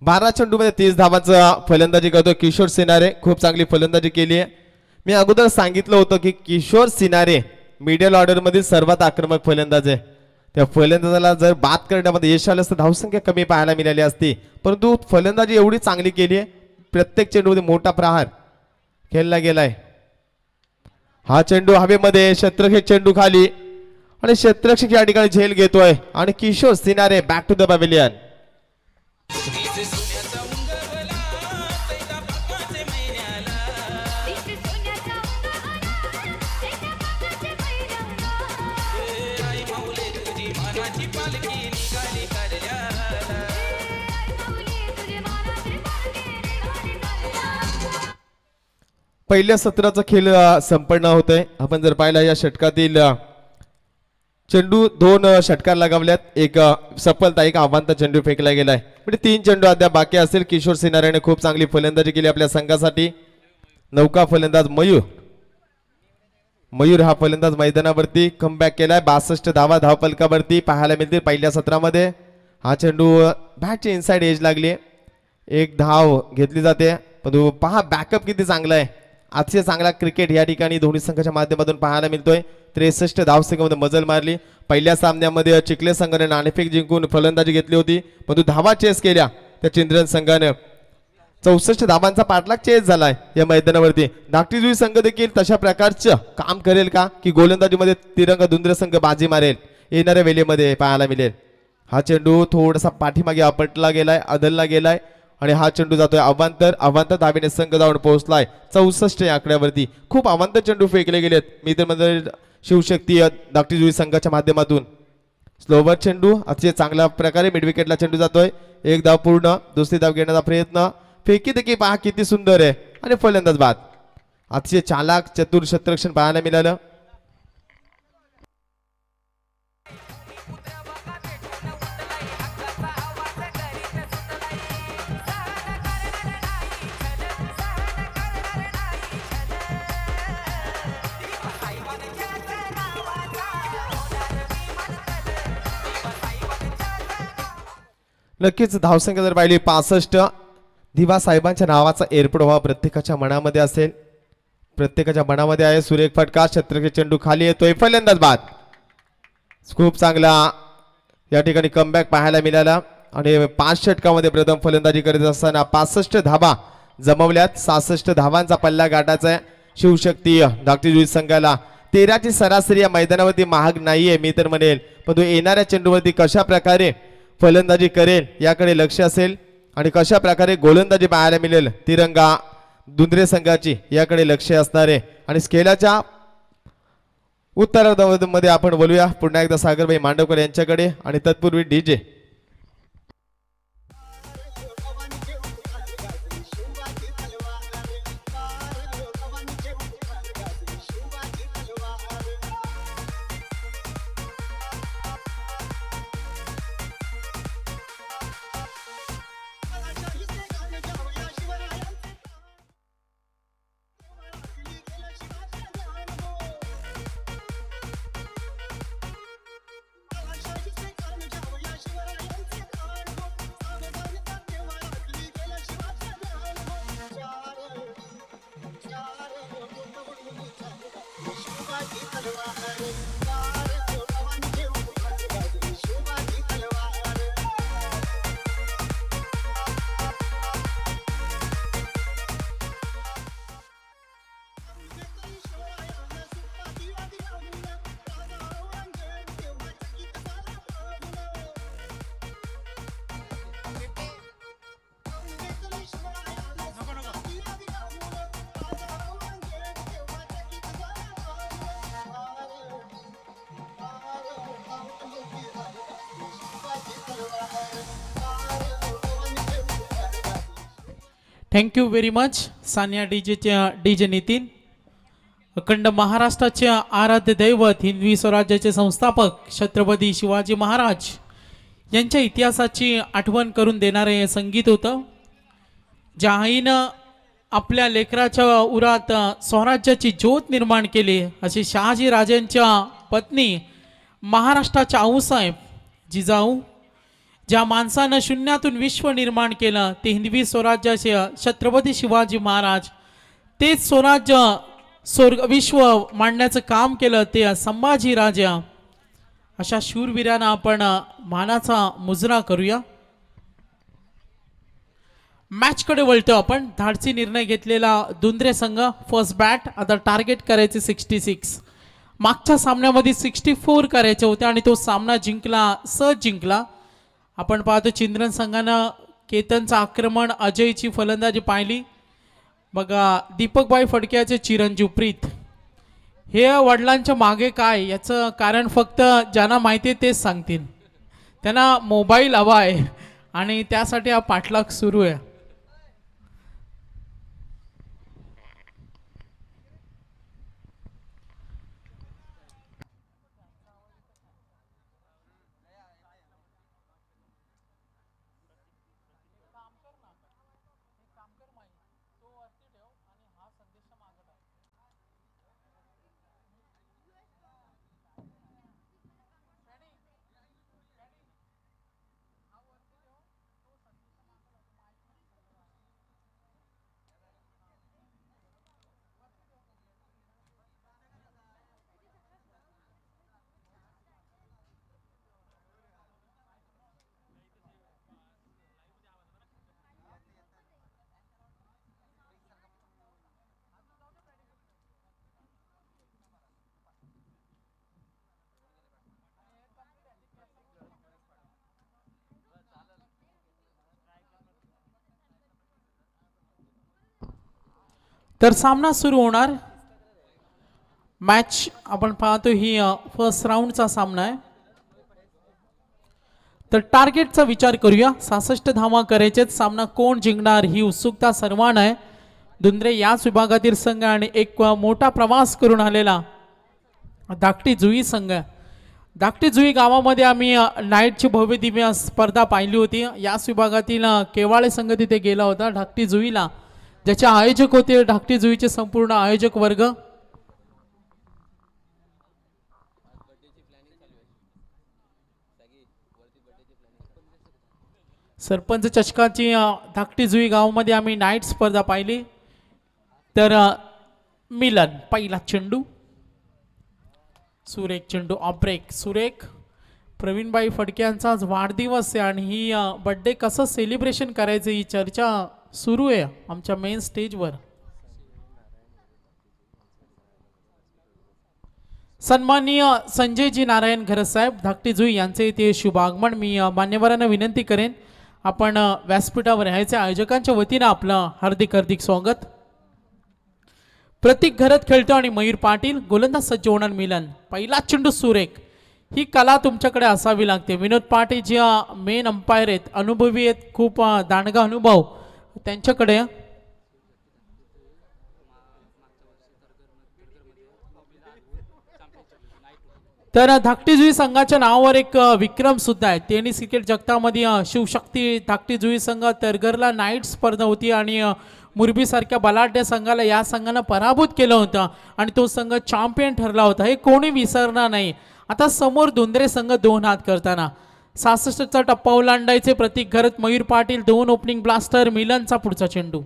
बारा चेंडूमध्ये 30 धावांचा फलंदाजी करतो किशोर सिनारे. खूप चांगली फलंदाजी केली आहे. मी अगोदर सांगितलं होतं की किशोर सिनारे मिडल ऑर्डर मधील सर्वात आक्रमक फलंदाज आहे. त्या फलंदाजाला जर बाद करण्यामध्ये यश आलं असतं धावसंख्या कमी पाहायला मिळाली असती परंतु फलंदाजी एवढी चांगली केली आहे. प्रत्येक चेंडूमध्ये मोठा प्रहार खेळला गेलाय. हा चेंडू हवेमध्ये, क्षेत्ररक्षक चेंडू खाली आणि क्षेत्ररक्षक या ठिकाणी झेल घेतोय आणि Kishore Sinare back to the pavilion. पहिल्या सत्राचा खेळ संपन्न होतोय. आपण जर पाहिला या षटकातील चेंडू 2 षटकार लगावल्यात. एक सफलता एक आव्हांत चेंडू फेकला गेलाय. म्हणजे 3 चेंडू अद्याप बाकी असेल. किशोर सिनारेने खूप चांगली फलंदाजी केली आपल्या संघासाठी. नौका फलंदाज मयूर हा फलंदाज मैदानावरती कमबॅक केलाय. 62 धावा धावफलकावरती पाहायला मिळतील पहिल्या सत्रामध्ये. हा चेंडू बॅटची इनसाइड एज लागली. एक धाव घेतली जाते. पण पहा बॅकअप किती चांगला आहे. अतिशय चांगला क्रिकेट या ठिकाणी दोन्ही संघाच्या माध्यमातून पाहायला मिळतोय. 63 धावसंख्येमध्ये मजल मारली. पहिल्या सामन्यामध्ये चिखले संघाने नाणेफेक जिंकून फलंदाजी घेतली होती, परंतु धावा चेस केल्या त्या चिंद्रन संघाने. 64 धावांचा पाठलाग चेस झालाय या मैदानावरती. धाकटी जुई संघ देखील तशा प्रकारचं काम करेल का की गोलंदाजीमध्ये तिरंगा दुंद्र संघ बाजी मारेल येणाऱ्या वेळेमध्ये पाहायला मिळेल. हा चेंडू थोडासा पाठीमागे आपटला गेलाय, अदलला गेलाय आणि हा चेंडू जातोय अवांतर धावेने संघ जाऊन पोहोचलाय 64 या आकड्यावरती. खूप अवांतर चेंडू फेकले गेलेत मित्रमंडळी शिवशक्ती धाकटी जुई संघाच्या माध्यमातून. स्लोवर चेंडू अतिशय चांगल्या प्रकारे मिड विकेटला चेंडू जातोय. एक धाव पूर्ण. दुसरी धाव घेण्याचा प्रयत्न. फेकी देखील पहा किती सुंदर आहे आणि फलंदाज बाद. अतिशय चालाक चतुर क्षेत्ररक्षण पाहायला मिळालं. नक्कीच धावसंख्या जर पाहिली 65. दिवा साहेबांच्या नावाचा एअरपोर्ट व्हावा प्रत्येकाच्या मनामध्ये असेल. प्रत्येकाच्या मनामध्ये आहे. सुरेख फटका. क्षेत्ररक्षण चेंडू खाली येतोय. फलंदाज बाद. खूप चांगला या ठिकाणी कमबॅक पाहायला मिळाला आणि 5 षटकामध्ये प्रथम फलंदाजी करत असताना 65 धावा जमवल्यात. 66 धावांचा पल्ला गाठायचा आहे शिवशक्ती धाकटी जुई संघाला. 13ची सरासरी या मैदानावरती महाग नाहीये मी तर म्हणेल, पण येणाऱ्या चेंडूवरती कशा प्रकारे फलंदाजी करेल याकडे लक्ष असेल आणि कशा प्रकारे गोलंदाजी पाहायला मिळेल तिरंगा दुंद्रे संघाची याकडे लक्ष असणार आहे. आणि स्केलाच्या उत्तरार्धामध्ये आपण बोलूया पुन्हा एकदा सागरभाई मांडवकर यांच्याकडे आणि तत्पूर्वी DJ. Thank you very much Sania DJ Nitin. अखंड महाराष्ट्राचे आराध्य दैवत हिंदवी स्वराज्याचे संस्थापक छत्रपती शिवाजी महाराज यांच्या इतिहासाची आठवण करून देणारे हे संगीत होतं. ज्या आईनं आपल्या लेकराच्या उरात स्वराज्याची ज्योत निर्माण केली अशी शहाजी राजांच्या पत्नी महाराष्ट्राच्या आऊसाहेब जिजाऊ. ज्या माणसानं शून्यातून विश्व निर्माण केलं ते हिंदवी स्वराज्याचे छत्रपती शिवाजी महाराज. तेच स्वराज्य विश्व मांडण्याचं काम केलं ते संभाजी राजा. अशा शूरवीरांना आपण मानाचा मुजरा करूया. मॅचकडे वळतो आपण. धाडसी निर्णय घेतलेला दुंद्रे संघ. First bat. आता टार्गेट करायचे 66. मागच्या सामन्यामध्ये 64 करायचे होते आणि तो सामना सहज जिंकला. आपण पाहतो चिंद्रन संघानं केतनचं आक्रमण, अजयची फलंदाजी पाहिली. बघा दीपकभाई फडक्याचे चिरंजीव प्रीत हे वडिलांच्या मागे काय याचं कारण फक्त ज्यांना माहिती आहे तेच सांगतील. त्यांना मोबाईल हवा आहे आणि त्यासाठी हा पाठलाग सुरू आहे. तर सामना सुरू होणार. मॅच आपण पाहतो ही फर्स्ट राऊंडचा सामना आहे. तर टार्गेटचा विचार करूया. 66 धावा करायचेत. सामना कोण जिंकणार ही उत्सुकता सर्वांना आहे. दुंद्रे याच विभागातील संघ आणि एक मोठा प्रवास करून आलेला धाकटी जुई संघ. धाकटी जुई गावामध्ये आम्ही नाईटची भव्य दिव्य स्पर्धा पाहिली होती. याच विभागातील केवाळे संघ तिथे गेला होता धाकटी जुईला, ज्याचे आयोजक होते धाकटी जुईचे संपूर्ण आयोजक वर्ग. सरपंच चषकाची धाकटी जुई गावामध्ये आम्ही नाईट स्पर्धा पाहिली. तर मिलन पहिला चेंडू, सुरेख चेंडू ऑफ ब्रेक. सुरेख प्रवीणबाई फडके यांचा आज वाढदिवस आहे आणि ही बर्थडे कसं सेलिब्रेशन करायचं ही चर्चा सुरू आहे आमच्या मेन स्टेजवर. सन्माननीय संजयजी नारायण घरसाहेब धाकटी जुई यांचे इथे शुभ आगमन. मी मान्यवरांना विनंती करेन आपण व्यासपीठावर यायचे. आयोजकांच्या वतीनं आपलं हार्दिक हार्दिक स्वागत. प्रतीक घरत खेळतो आणि मयूर पाटील गोलंदाज सज्ज होणार. मिलन पहिला चेंडू सुरेख. ही कला तुमच्याकडे असावी लागते. विनोद पाटील जे मेन अंपायर आहेत, अनुभवी आहेत, खूप दांडगा अनुभव त्यांच्याकडे. तर धाकटी जुई संघाच्या नावावर एक विक्रम सुद्धा आहे. टेनिस क्रिकेट जगतामध्ये शिवशक्ती धाकटी जुई संघ तरघरला नाईट स्पर्धा होती आणि मुरबी सारख्या बलाढ्य संघाला या संघानं पराभूत केलं होतं आणि तो संघ चॅम्पियन ठरला होता. हे कोणी विसरणार नाही. आता समोर दुंद्रे संघ 2 हात करताना 66चा टप्पा ओलांडायचे. प्रतीक घरत मयूर पाटील 2 ओपनिंग ब्लास्टर. मिलनचा पुढचा चेंडू,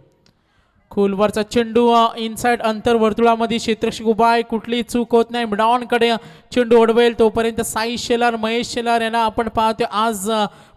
खोलवरचा चेंडू इनसाइड अंतर वर्तुळामध्ये क्षेत्ररक्षक उभा आहे. कुठलीही चूक होत नाही. मिडॉनकडे चेंडू ओढवेल तोपर्यंत साई शेलार महेश शेलार यांना आपण पाहतो आज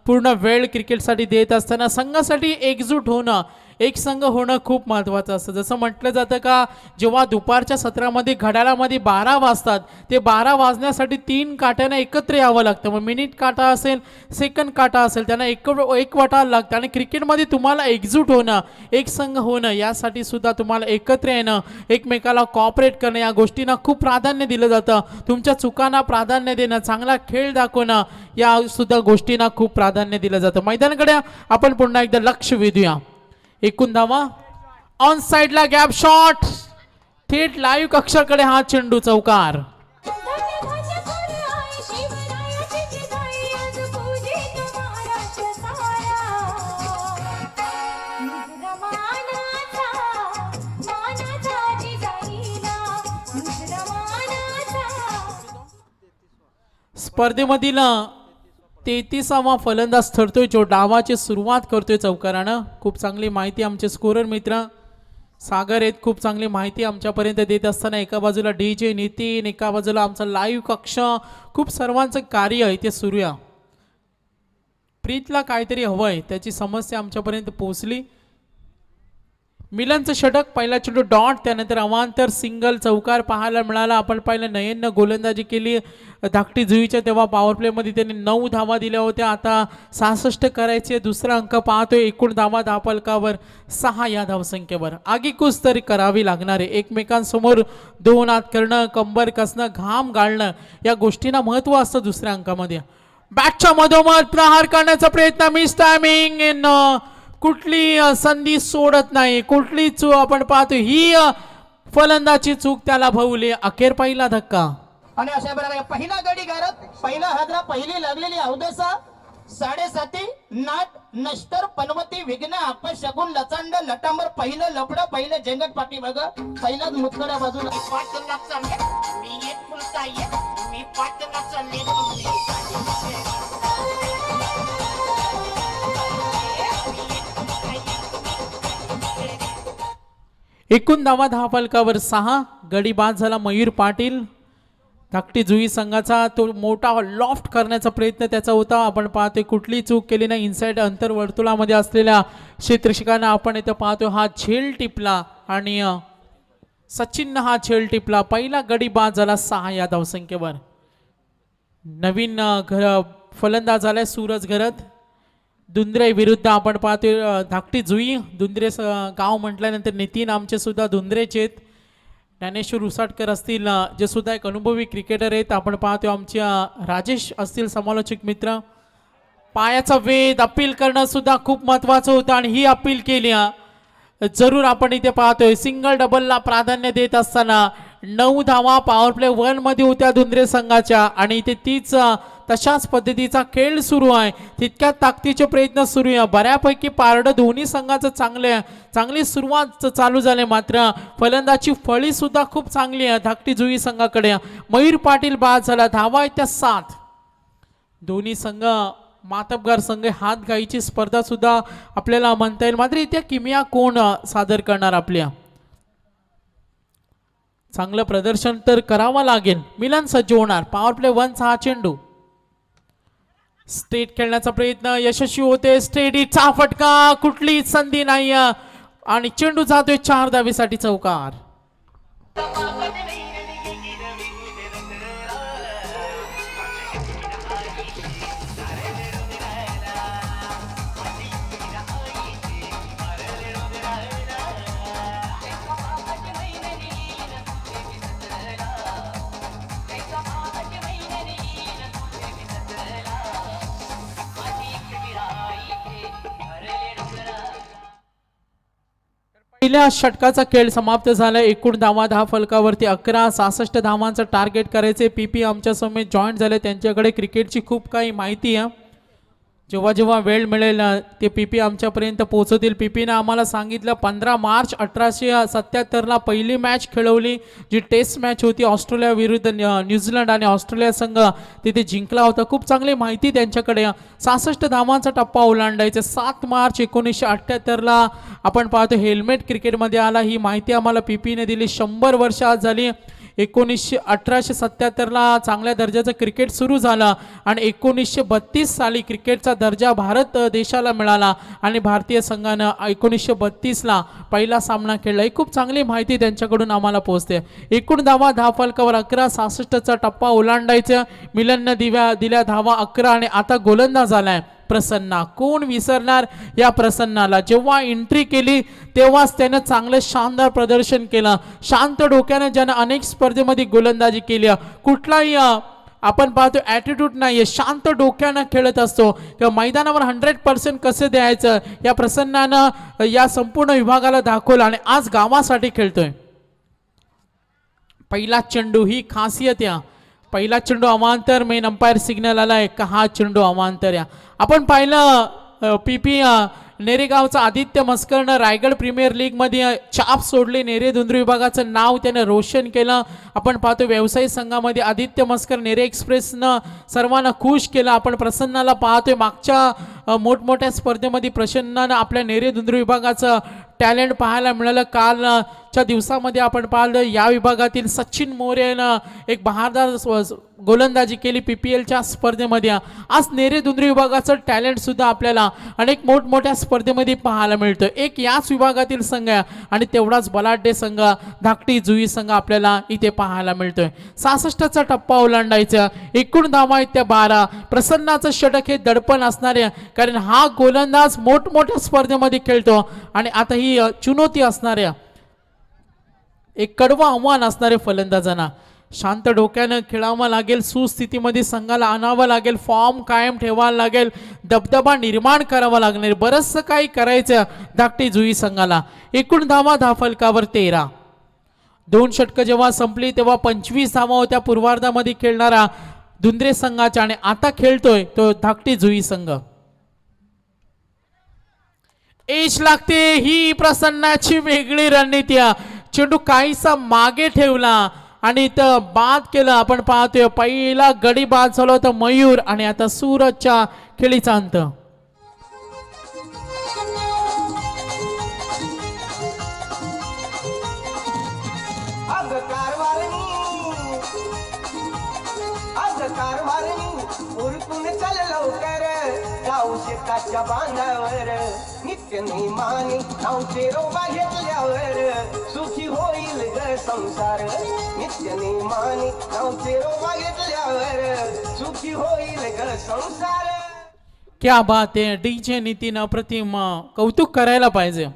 पूर्ण वेळ क्रिकेटसाठी देत असताना संघासाठी एकजूट होणं, एक संघ होणं खूप महत्त्वाचं असतं. जसं म्हटलं जातं का जेव्हा दुपारच्या सत्रामध्ये घड्याळामध्ये 12 वाजतात, ते 12 वाजण्यासाठी 3 काट्यांना एकत्र यावं लागतं. मग मिनिट काटा असेल, सेकंड काटा असेल, त्यांना एकवटायला लागतं. आणि क्रिकेटमध्ये तुम्हाला एकजूट होणं, एक संघ होणं, यासाठी सुद्धा तुम्हाला एकत्र येणं, एकमेकाला कॉपरेट करणं, या गोष्टींना खूप प्राधान्य दिलं जातं. तुमच्या चुकांना प्राधान्य देणं, चांगला खेळ दाखवणं, या सुद्धा गोष्टींना खूप प्राधान्य दिलं जातं. मैदानाकडे आपण पुन्हा एकदा लक्ष वेधूया. एकूण धावा ऑन साइडला गॅप शॉट, थेट लाईव्ह कक्षाकडे हा चेंडू चौकार. स्पर्धेमधील 33वा फलंदाज ठरतोय जो डावाची सुरुवात करतोय चौकारानं. खूप चांगली माहिती आमचे स्कोरर मित्र सागर आहेत, खूप चांगली माहिती आमच्यापर्यंत देत असताना एका बाजूला DJ नितीन, एका बाजूला आमचा लाईव्ह कक्ष, खूप सर्वांचं कार्य इथे सुरू आहे. प्रीतला काहीतरी हवंय, त्याची समस्या आमच्यापर्यंत पोहोचली. मिलनचं षटक, पहिला चेंडू डॉट, त्यानंतर अवांतर सिंगल चौकार पाहायला मिळाला. आपण पाहिलं नयननं गोलंदाजी केली धाकटी जुईच्या, तेव्हा पॉवर प्लेमध्ये त्यांनी 9 धावा दिल्या होत्या. आता 66 करायचे, दुसरा अंक पाहतोय. एकूण धावा धावफलकावर 6 या धावसंख्येवर. आगीकूच तरी करावी लागणार आहे. एकमेकांसमोर 2 हात करणं, कंबर कसणं, घाम गाळणं, या गोष्टींना महत्व असतं दुसऱ्या अंकामध्ये. बॅटच्या मधोमध प्रहार करण्याचा प्रयत्न, मिस टायमिंग इन, कुठली संधी सोडत नाही, कुठली चूक आपण पाहतो ही फलंदाची चूक त्याला भवली. अखेर पहिला धक्का आणि अशा प्रकारे पहिला गडी गारत, पहिला हादरा, पहिली लागलेली अवदसा, 7.5 नाट नष्टर पनवती विघ्न अपशगुन लचांड लटांबर, पहिलं लपड, पहिलं जंगट पाठी बघ, पहिलाच मुतकड्या बाजूला. मी एक फुलता मी 5 एकूण धावा धावफलकावर 6. गडी बाद झाला मयूर पाटील. धाकटी जुई संघाचा तो मोठा लॉफ्ट करण्याचा प्रयत्न त्याचा होता. आपण पाहतोय कुठली चूक केली नाही. इनसाइड अंतर वर्तुळामध्ये असलेल्या क्षेत्ररक्षकांना आपण इथं पाहतोय हा झेल टिपला आणि सचिननं हा झेल टिपला. पहिला गडी बाद झाला 6 या धावसंख्येवर. नवीन फलंदाज झालाय सूरज घरत. दुंद्रे विरुद्ध आपण पाहतोय धाकटी जुई दुंद्रे गाव म्हटल्यानंतर नितीन आमचे सुद्धा दुंद्रेचे आहेत. ज्ञानेश्वर उसाटकर असतील जे सुद्धा एक अनुभवी क्रिकेटर आहेत. आपण पाहतोय आमच्या राजेश असतील समालोचक मित्र. पायाचा वेध अपील करणं सुद्धा खूप महत्वाचं होतं आणि ही अपील केली जरूर आपण इथे पाहतोय. सिंगल डबलला प्राधान्य देत असताना 9 धावा पॉवर प्ले 1 मध्ये होत्या दुंद्रे संघाच्या आणि इथे तीच तशाच पद्धतीचा खेळ सुरू आहे. तितक्या ताकदीचे प्रयत्न सुरू आहे. बऱ्यापैकी पारडं दोन्ही संघाचं चांगली सुरुवात चालू झाली. मात्र फलंदाची फळी सुद्धा खूप चांगली आहे धाकटी जुई संघाकडे. मयूर पाटील बाद झाला. धावा आहेत त्या 7. दोन्ही संघ मातबगार संघ हात गाईची स्पर्धा सुद्धा आपल्याला म्हणता येईल. मात्र इथे किमिया कोण सादर करणार आपल्या. चांगलं प्रदर्शन तर करावं लागेल. मिलन सज्ज होणार. पॉवर प्ले 1 हा चेंडू स्ट्रेट खेळण्याचा प्रयत्न यशस्वी होते. स्ट्रेटचा फटका कुठली संधी नाही आणि चेंडू जातोय 4 धावेसाठी चौकार. पहिल्या षटकाचा खेळ समाप्त झाला. एकूण धावा 10 फलकावरती 11. 66 धावांचं टार्गेट करायचे. पीपी आमच्या समेत जॉईन झाले. त्यांच्याकडे क्रिकेटची खूप काही माहिती आहे. जेव्हा जेव्हा वेळ मिळेल ते पीपी आमच्यापर्यंत पोहोचवतील. पीपीनं आम्हाला सांगितलं 15 मार्च 1877ला पहिली मॅच खेळवली जी टेस्ट मॅच होती. ऑस्ट्रेलिया विरुद्ध न्यूझीलंड आणि ऑस्ट्रेलिया संघ तिथे जिंकला होता. खूप चांगली माहिती त्यांच्याकडे. 66 धावांचा टप्पा ओलांडायचा. 7 मार्च 1978ला आपण पाहतो हेल्मेट क्रिकेटमध्ये आला. ही माहिती आम्हाला पीपीने दिली. 100 वर्ष आज झाली. 1877ला चांगल्या दर्जाचं क्रिकेट सुरू झालं आणि 1932 साली क्रिकेटचा दर्जा भारत देशाला मिळाला आणि भारतीय संघानं 1932ला पहिला सामना खेळला. ही खूप चांगली माहिती त्यांच्याकडून आम्हाला पोहोचते. एकूण धावा 10 फलकावर 11. 66चा टप्पा ओलांडायचा. मिलननं दिल्या धावा 11 आणि आता गोलंदाज झालाय प्रसन्ना. कोण विसरणार या प्रसन्नाला. जेव्हा एंट्री केली तेव्हाच त्यानं चांगलं शानदार प्रदर्शन केलं. शांत डोक्यानं ज्यानं अनेक स्पर्धेमध्ये गोलंदाजी केली. कुठलाही आपण पाहतो ॲटिट्यूड नाहीये. शांत डोक्यानं खेळत असतो किंवा मैदानावर 100% कसं द्यायचं या प्रसन्नानं या संपूर्ण विभागाला दाखवलं आणि आज गावासाठी खेळतोय. पहिला चेंडू ही खासियत या. पहिला चेंडू अवांतर. मेन अंपायर सिग्नल आलाय का हा चेंडू अवांतर या. आपण पाहिलं पीपी नेरेगावचा आदित्य मस्करनं रायगड प्रीमियर लीग मध्ये छाप सोडली. नेरे दुंद्री विभागाचं नाव त्याने रोशन केलं. आपण पाहतो व्यवसायिक संघामध्ये आदित्य मस्कर नेरे एक्सप्रेसनं सर्वांना खुश केलं. आपण प्रसन्नाला पाहतोय मागच्या मोठमोठ्या स्पर्धेमध्ये प्रसन्नानं आपल्या नेरे दुंद्री विभागाचं टॅलेंट पाहायला मिळालं. कालच्या दिवसामध्ये आपण पाहिलं या विभागातील सचिन मोरेनं एक बहारदार गोलंदाजी केली पीपीएलच्या स्पर्धेमध्ये. आज नेरे दुंद्री विभागाचं टॅलेंट सुद्धा आपल्याला अनेक मोठमोठ्या स्पर्धेमध्ये पाहायला मिळतं. एक याच विभागातील संघ आणि तेवढाच बलाढ्य संघ धाकटी जुई संघ आपल्याला इथे पाहायला मिळतोय. 66चा टप्पा ओलांडायचा. एकूण धावा आहेत त्या 12. प्रसन्नाचं षटक हे दडपण असणारे कारण हा गोलंदाज मोठमोठ्या स्पर्धेमध्ये खेळतो आणि आता ही चुनौती असणाऱ्या एक कडवं आव्हान असणारे फलंदाजांना शांत डोक्यानं खेळावं लागेल. सुस्थितीमध्ये संघाला आणावं लागेल. फॉर्म कायम ठेवायला लागेल. दबदबा निर्माण करावा लागणार. बरंचसं काही करायचं धाकटी जुई संघाला. एकूण धावा 10 फलकावर 13. 2 षटकं जेव्हा संपली तेव्हा 25 धावा होत्या पूर्वार्धामध्ये खेळणारा दुंद्रे संघाच्या आणि आता खेळतोय तो धाकटी जुई संघ. एज लागते ही प्रसन्नाची वेगळी रणनीती. चेंडू काहीसा मागे ठेवला आणि इथं बाद केलं. आपण पाहतोय पहिला गडी बाद झाला होता मयूर आणि आता सूरजच्या खेळीचा अंत. शेताच्या बांधावर नित्य नेमाने नावचे रोबा घेतल्यावर सुखी होईल ग संसार. नित्य नेमाने नावचे रोबा घेतल्यावर सुखी होईल ग संसार. क्या बात आहे डीजे नितीन अप्रतिम कौतुक करायला पाहिजे.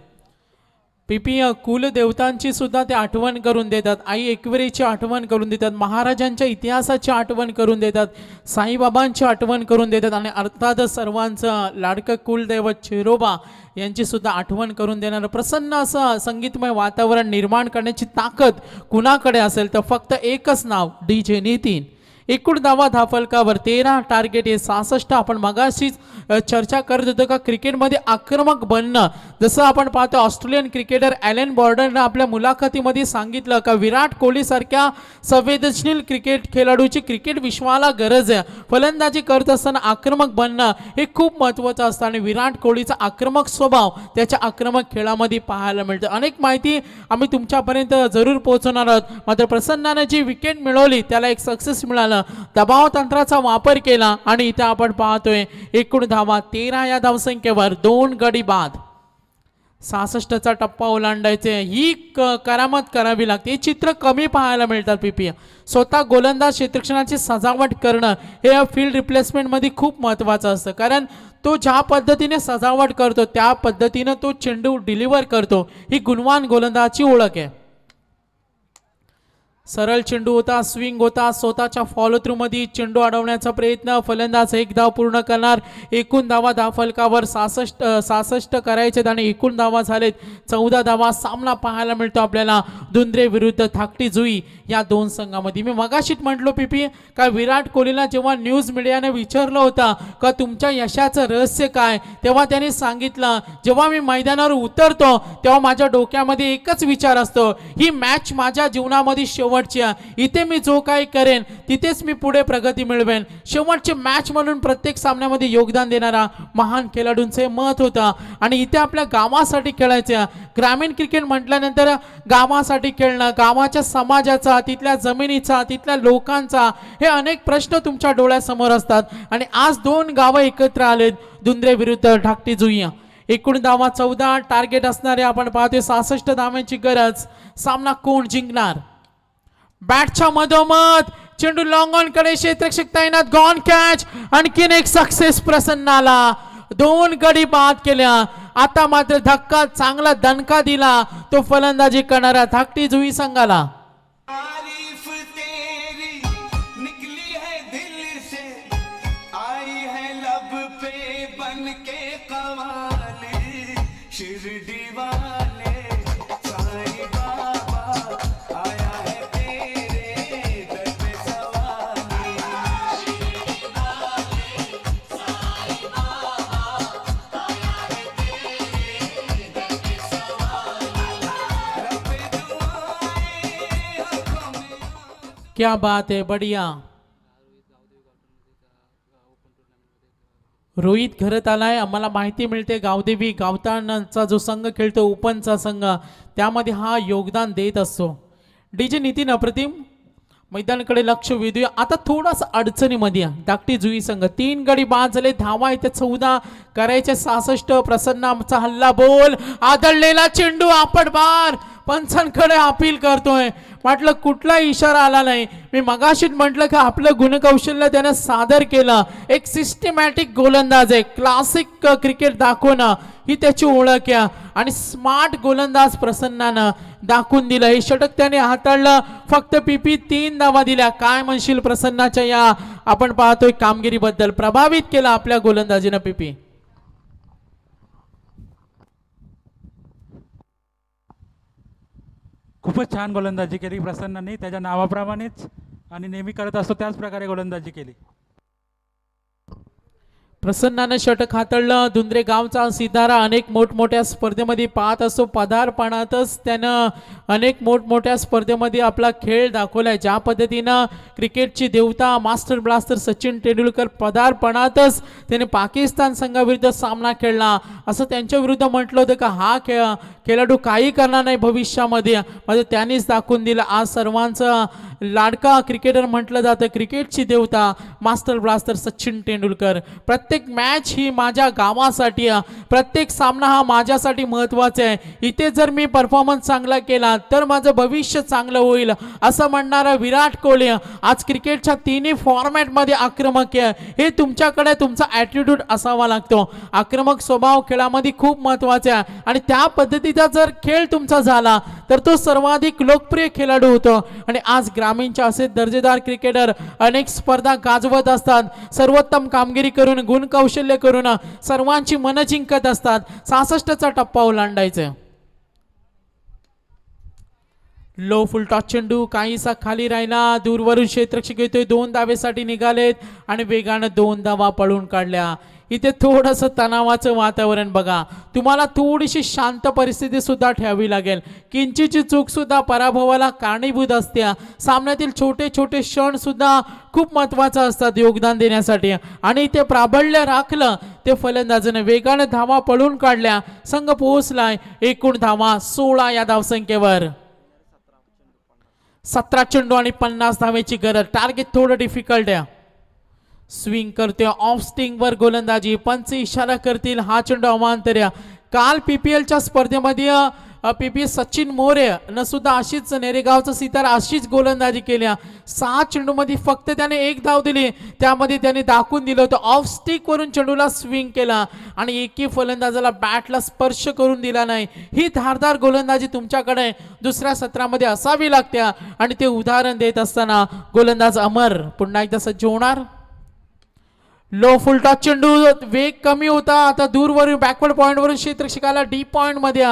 पीपी कुलदेवतांची सुद्धा ते आठवण करून देतात. आई एकविरेची आठवण करून देतात. महाराजांच्या इतिहासाची आठवण करून देतात. साईबाबांची आठवण करून देतात आणि अर्थातच सर्वांचं लाडकं कुलदैवत चिरोबा यांची सुद्धा आठवण करून देणारं प्रसन्न असं संगीतमय वातावरण निर्माण करण्याची ताकद कुणाकडे असेल तर फक्त एकच नाव डीजे नितीन. एकूण धावा धाफलकावर 13 टार्गेट हे 66. आपण मगाशीच चर्चा करत होतो का क्रिकेटमध्ये आक्रमक बनणं, जसं आपण पाहतो ऑस्ट्रेलियन क्रिकेटर ॲलन बॉर्डरनं आपल्या मुलाखतीमध्ये सांगितलं का विराट कोहली सारख्या संवेदनशील क्रिकेट खेळाडूची क्रिकेट विश्वाला गरज आहे. फलंदाजी करत असताना आक्रमक बनणं हे खूप महत्त्वाचं असतं आणि विराट कोहलीचा आक्रमक स्वभाव त्याच्या आक्रमक खेळामध्ये पाहायला मिळतं. अनेक माहिती आम्ही तुमच्यापर्यंत जरूर पोहोचवणार आहोत. मात्र प्रसन्नाने जी विकेट मिळवली त्याला एक सक्सेस मिळाला. दबाव तंत्राचा वापर केला आणि इथे आपण पाहतोय एकूण धावा 13 या धावसंख्येवर 2 गडी बाद. 66चा टप्पा ओलांडायचे ही करामत करावी लागते. हे चित्र कमी पाहायला मिळतात. पीपी स्वतः गोलंदाज क्षेत्ररक्षणाची सजावट करणं हे फील्ड रिप्लेसमेंट मध्ये खूप महत्त्वाचं असतं, कारण तो ज्या पद्धतीने सजावट करतो त्या पद्धतीने तो चेंडू डिलिव्हर करतो. ही गुणवान गोलंदाजाची ओळख आहे. सरळ चेंडू होता, स्विंग होता, स्वतःच्या फॉलो थ्रू मध्ये चेंडू अडवण्याचा प्रयत्न. फलंदाज एक धाव पूर्ण करणार. एकूण धावा धावफलकावर 66 करायचे आणि एकूण धावा झालेत 14 धावा. सामना पाहायला मिळतो आपल्याला दुंद्रे विरुद्ध थाकटी जुई या दोन संघामध्ये. मी मगाशीच म्हटलो पीपी का विराट कोहलीला जेव्हा न्यूज मीडियाने विचारलं होतं का तुमच्या यशाचं रहस्य काय, तेव्हा त्यांनी सांगितलं जेव्हा मी मैदानावर उतरतो तेव्हा माझ्या डोक्यामध्ये एकच विचार असतो, ही मॅच माझ्या जीवनामध्ये शेवटची आहे. इथे मी जो काही करेन तिथेच मी पुढे प्रगती मिळवेन. शेवटची मॅच म्हणून प्रत्येक सामन्यामध्ये योगदान देणारा महान खेळाडूंचे मत होतं आणि इथे आपल्या गावासाठी खेळायचं. ग्रामीण क्रिकेट म्हटल्यानंतर गावासाठी खेळणं, गावाच्या समाजाचा, तिथल्या जमिनीचा, तिथल्या लोकांचा हे अनेक प्रश्न तुमच्या डोळ्यासमोर असतात आणि आज 2 गावं एकत्र आलेत दुंद्रे विरुद्ध ढाकटी जुई. एकूण धावा 14 टार्गेट असणारे आपण पाहतोय 66 धावांची गरज. सामना कोण जिंकणार? बॅटच्या मधोमध चेंडू लॉंग ऑन कडे क्षेत्ररक्षक तैनात. Gone catch. आणखीन एक सक्सेस प्रसन्नाला. 2 गडी बाद केल्या. आता मात्र धक्का चांगला दणका दिला तो फलंदाजी करणारा धाकटी जुई संघाला. तारीफ तेरी निकली है दिल से, आई है लब पे बन के कवाले, शिरडी वाले साईं बाबा आया है तेरे दर पे सवाले. शिरडी वाले साईं बाबा आया है तेरे दर पे सवाले. रब दुआएं आंखों में क्या बात है, बढ़िया. रोहित घरात आलाय. आम्हाला माहिती मिळते गावदेवी गावतांचा जो संघ खेळतो ओपनचा संघ त्यामध्ये हा योगदान देत असतो. डीजे नितीन अप्रतिम मैदानाकडे लक्ष वेधूया. आता थोडासा अडचणीमध्ये धाकटी जुई संघ 3 गडी बाद झाले. धावा इथे 14 करायचे 66. प्रसन्नाचा हल्ला बोल आदळलेला चेंडू आपण बार पंचांकडे अपील करतोय. म्हटलं कुठला इशारा आला नाही. मी मगाशीच म्हटलं की आपलं गुणकौशल्य त्याने सादर केलं. एक सिस्टमॅटिक गोलंदाज आहे. क्लासिक क्रिकेट दाखवणं ही त्याची ओळख आहे आणि स्मार्ट गोलंदाज प्रसन्नानं दाखवून दिलं. हे षटक त्याने हाताळलं. फक्त पीपी 3 धावा दिल्या. काय म्हणशील प्रसन्नाच्या या आपण पाहतोय कामगिरीबद्दल? प्रभावित केला आपल्या गोलंदाजीनं पीपी. खूपच छान गोलंदाजी केली प्रसन्नाने त्याच्या नावाप्रमाणेच आणि नेहमी करत असतो त्याच प्रकारे गोलंदाजी केली. प्रसन्नानं षटक हाताळलं. दुंद्रे गावचा सितारा अनेक मोठमोठ्या स्पर्धेमध्ये पाहत असतो. पदार्पणातच त्यानं अनेक मोठमोठ्या स्पर्धेमध्ये आपला खेळ दाखवलाय. ज्या पद्धतीनं क्रिकेटची देवता मास्टर ब्लास्टर सचिन तेंडुलकर पदार्पणातच त्याने पाकिस्तान संघाविरुद्ध सामना खेळला. असं त्यांच्या विरुद्ध म्हटलं होतं का हा खेळाडू काही करणार नाही भविष्यामध्ये, म्हणजे त्यांनीच दाखवून दिलं. आज सर्वांचं लाडका क्रिकेटर म्हटलं जातं, क्रिकेटची देवता मास्टर ब्लास्टर सचिन तेंडुलकर. प्रत्येक प्रत्येक मॅच ही माझ्या गावासाठी आहे, प्रत्येक सामना हा माझ्यासाठी महत्त्वाचा आहे. इथे जर मी परफॉर्मन्स चांगला केला तर माझं भविष्य चांगलं होईल असं म्हणणारा विराट कोहली आज क्रिकेटच्या तिन्ही फॉर्मॅटमध्ये आक्रमक आहे. हे तुमच्याकडे तुमचा ॲटिट्यूड असावा लागतो. आक्रमक स्वभाव खेळामध्ये खूप महत्त्वाचा आहे आणि त्या पद्धतीचा जर खेळ तुमचा झाला तर तो सर्वाधिक लोकप्रिय खेळाडू होतो. आणि आज ग्रामीणचे असे दर्जेदार क्रिकेटर अनेक स्पर्धा गाजवत असतात, सर्वोत्तम कामगिरी करून गुण कौशल्य करून सर्वांची मन जिंकत असतात. 66चा टप्पा ओलांडायचा. लो फुल टॉस चेंडू काहीसा खाली राहिला, दूरवरून क्षेत्ररक्षक येतोय, 2 धावेसाठी निघालेत आणि वेगानं 2 धावा पळून काढल्या. इथे थोडंसं तणावाचं वातावरण बघा. तुम्हाला थोडीशी शांत परिस्थिती सुद्धा ठेवावी लागेल. किंचितची चूक सुद्धा पराभवाला कारणीभूत असते. सामन्यातील छोटे छोटे क्षण सुद्धा खूप महत्त्वाचं असतात योगदान देण्यासाठी. आणि ते प्राबल्य राखलं ते फलंदाजाने वेगाने धावा पळून काढल्या. संघ पोहोचलाय एकूण धावा 16 या धावसंख्येवर. 17 चेंडू आणि 50 धावेची गरज. टार्गेट थोडं डिफिकल्ट आहे. स्विंग करतोय ऑफ स्टिंग वर गोलंदाजी. पंच इशारा करतील हा चेंडू अवांतर. काल पीपीएलच्या स्पर्धेमध्ये पीपीएल सचिन मोरे न सुद्धा अशीच नेरेगावचा सितार अशीच गोलंदाजी केल्या. 6 चेंडूमध्ये फक्त त्याने 1 धाव दिली. त्यामध्ये त्याने दाखवून दिलं होतं ऑफ स्टिक वरून चेंडूला स्विंग केला आणि एकही फलंदाजाला बॅटला स्पर्श करून दिला नाही. ही धारदार गोलंदाजी तुमच्याकडे दुसऱ्या सत्रामध्ये असावी लागते. आणि ते उदाहरण देत असताना गोलंदाज अमर पुन्हा एकदा सज्ज होणार. लो फुल टॉस चेंडू वेग कमी होता. आता दूरवरून बॅकवर्ड पॉइंट वरून क्षेत्ररक्षकाला डीप पॉइंट मध्ये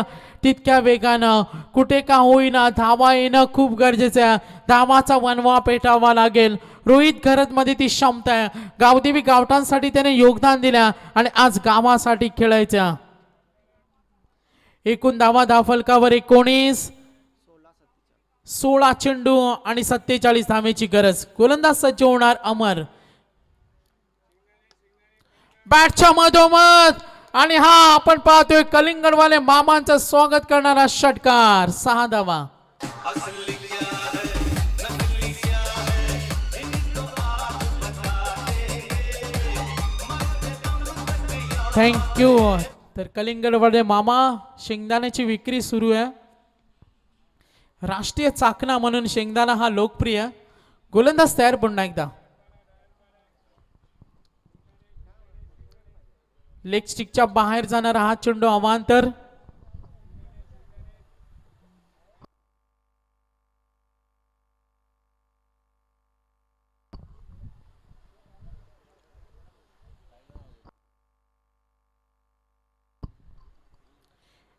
तितक्या वेगानं कुठे का होईना धावा येणं खूप गरजेचं आहे. धावाचा वनवा पेटावा लागेल. रोहित घरत मध्ये ती क्षमता आहे. गावदेवी गावठांसाठी त्याने योगदान दिल्या आणि आज गावासाठी खेळायच्या. एकूण धावा धावफलकावर 19. 16 चेंडू आणि 47 धावेची गरज. गोलंदाज सज्ज होणार अमर. बॅटच्या मधोमध आणि हा आपण पाहतोय कलिंगडवाले मामांचं स्वागत करणारा षटकार. 6 धावा. थँक्यू. तर कलिंगडवाले मामा शेंगदाण्याची विक्री सुरू आहे. राष्ट्रीय चाकणा म्हणून शेंगदाणा हा लोकप्रिय. गोलंदाज तयार पुन्हा एकदा. लेग स्टिकच्या बाहेर जाणारा हा चेंडू अवांतर.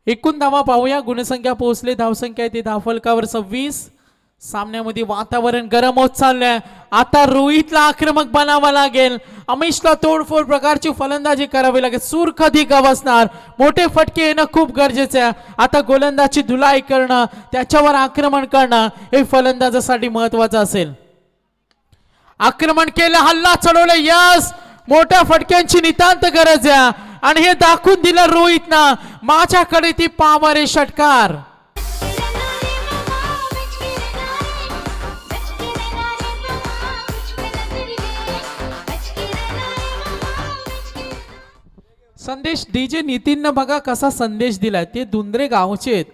एकूण धावा पाहूया. गुणसंख्या पोहोचले. धावसंख्या ती धावफलकावर 26. सामन्यामध्ये वातावरण गरम होत चाललंय. आता रोहितला आक्रमक बनावा लागेल. अमिशला तोडफोड प्रकारची फलंदाजी करावी लागेल. सूर कधी गवसणार. मोठे फटके येणं खूप गरजेचे आहे. आता गोलंदाजी धुलाई करणं त्याच्यावर आक्रमण करणं हे फलंदाजासाठी महत्वाचं असेल. आक्रमण केलं, हल्ला चढवलं. यस, मोठ्या फटक्यांची नितांत गरज आहे आणि हे दाखवून दिलं रोहितनं. माझ्याकडे ती पॉवर आहे. षटकार. संदेश डीजे नितीननं बघा कसा संदेश दिलाय. ते दुंद्रे गावचे आहेत.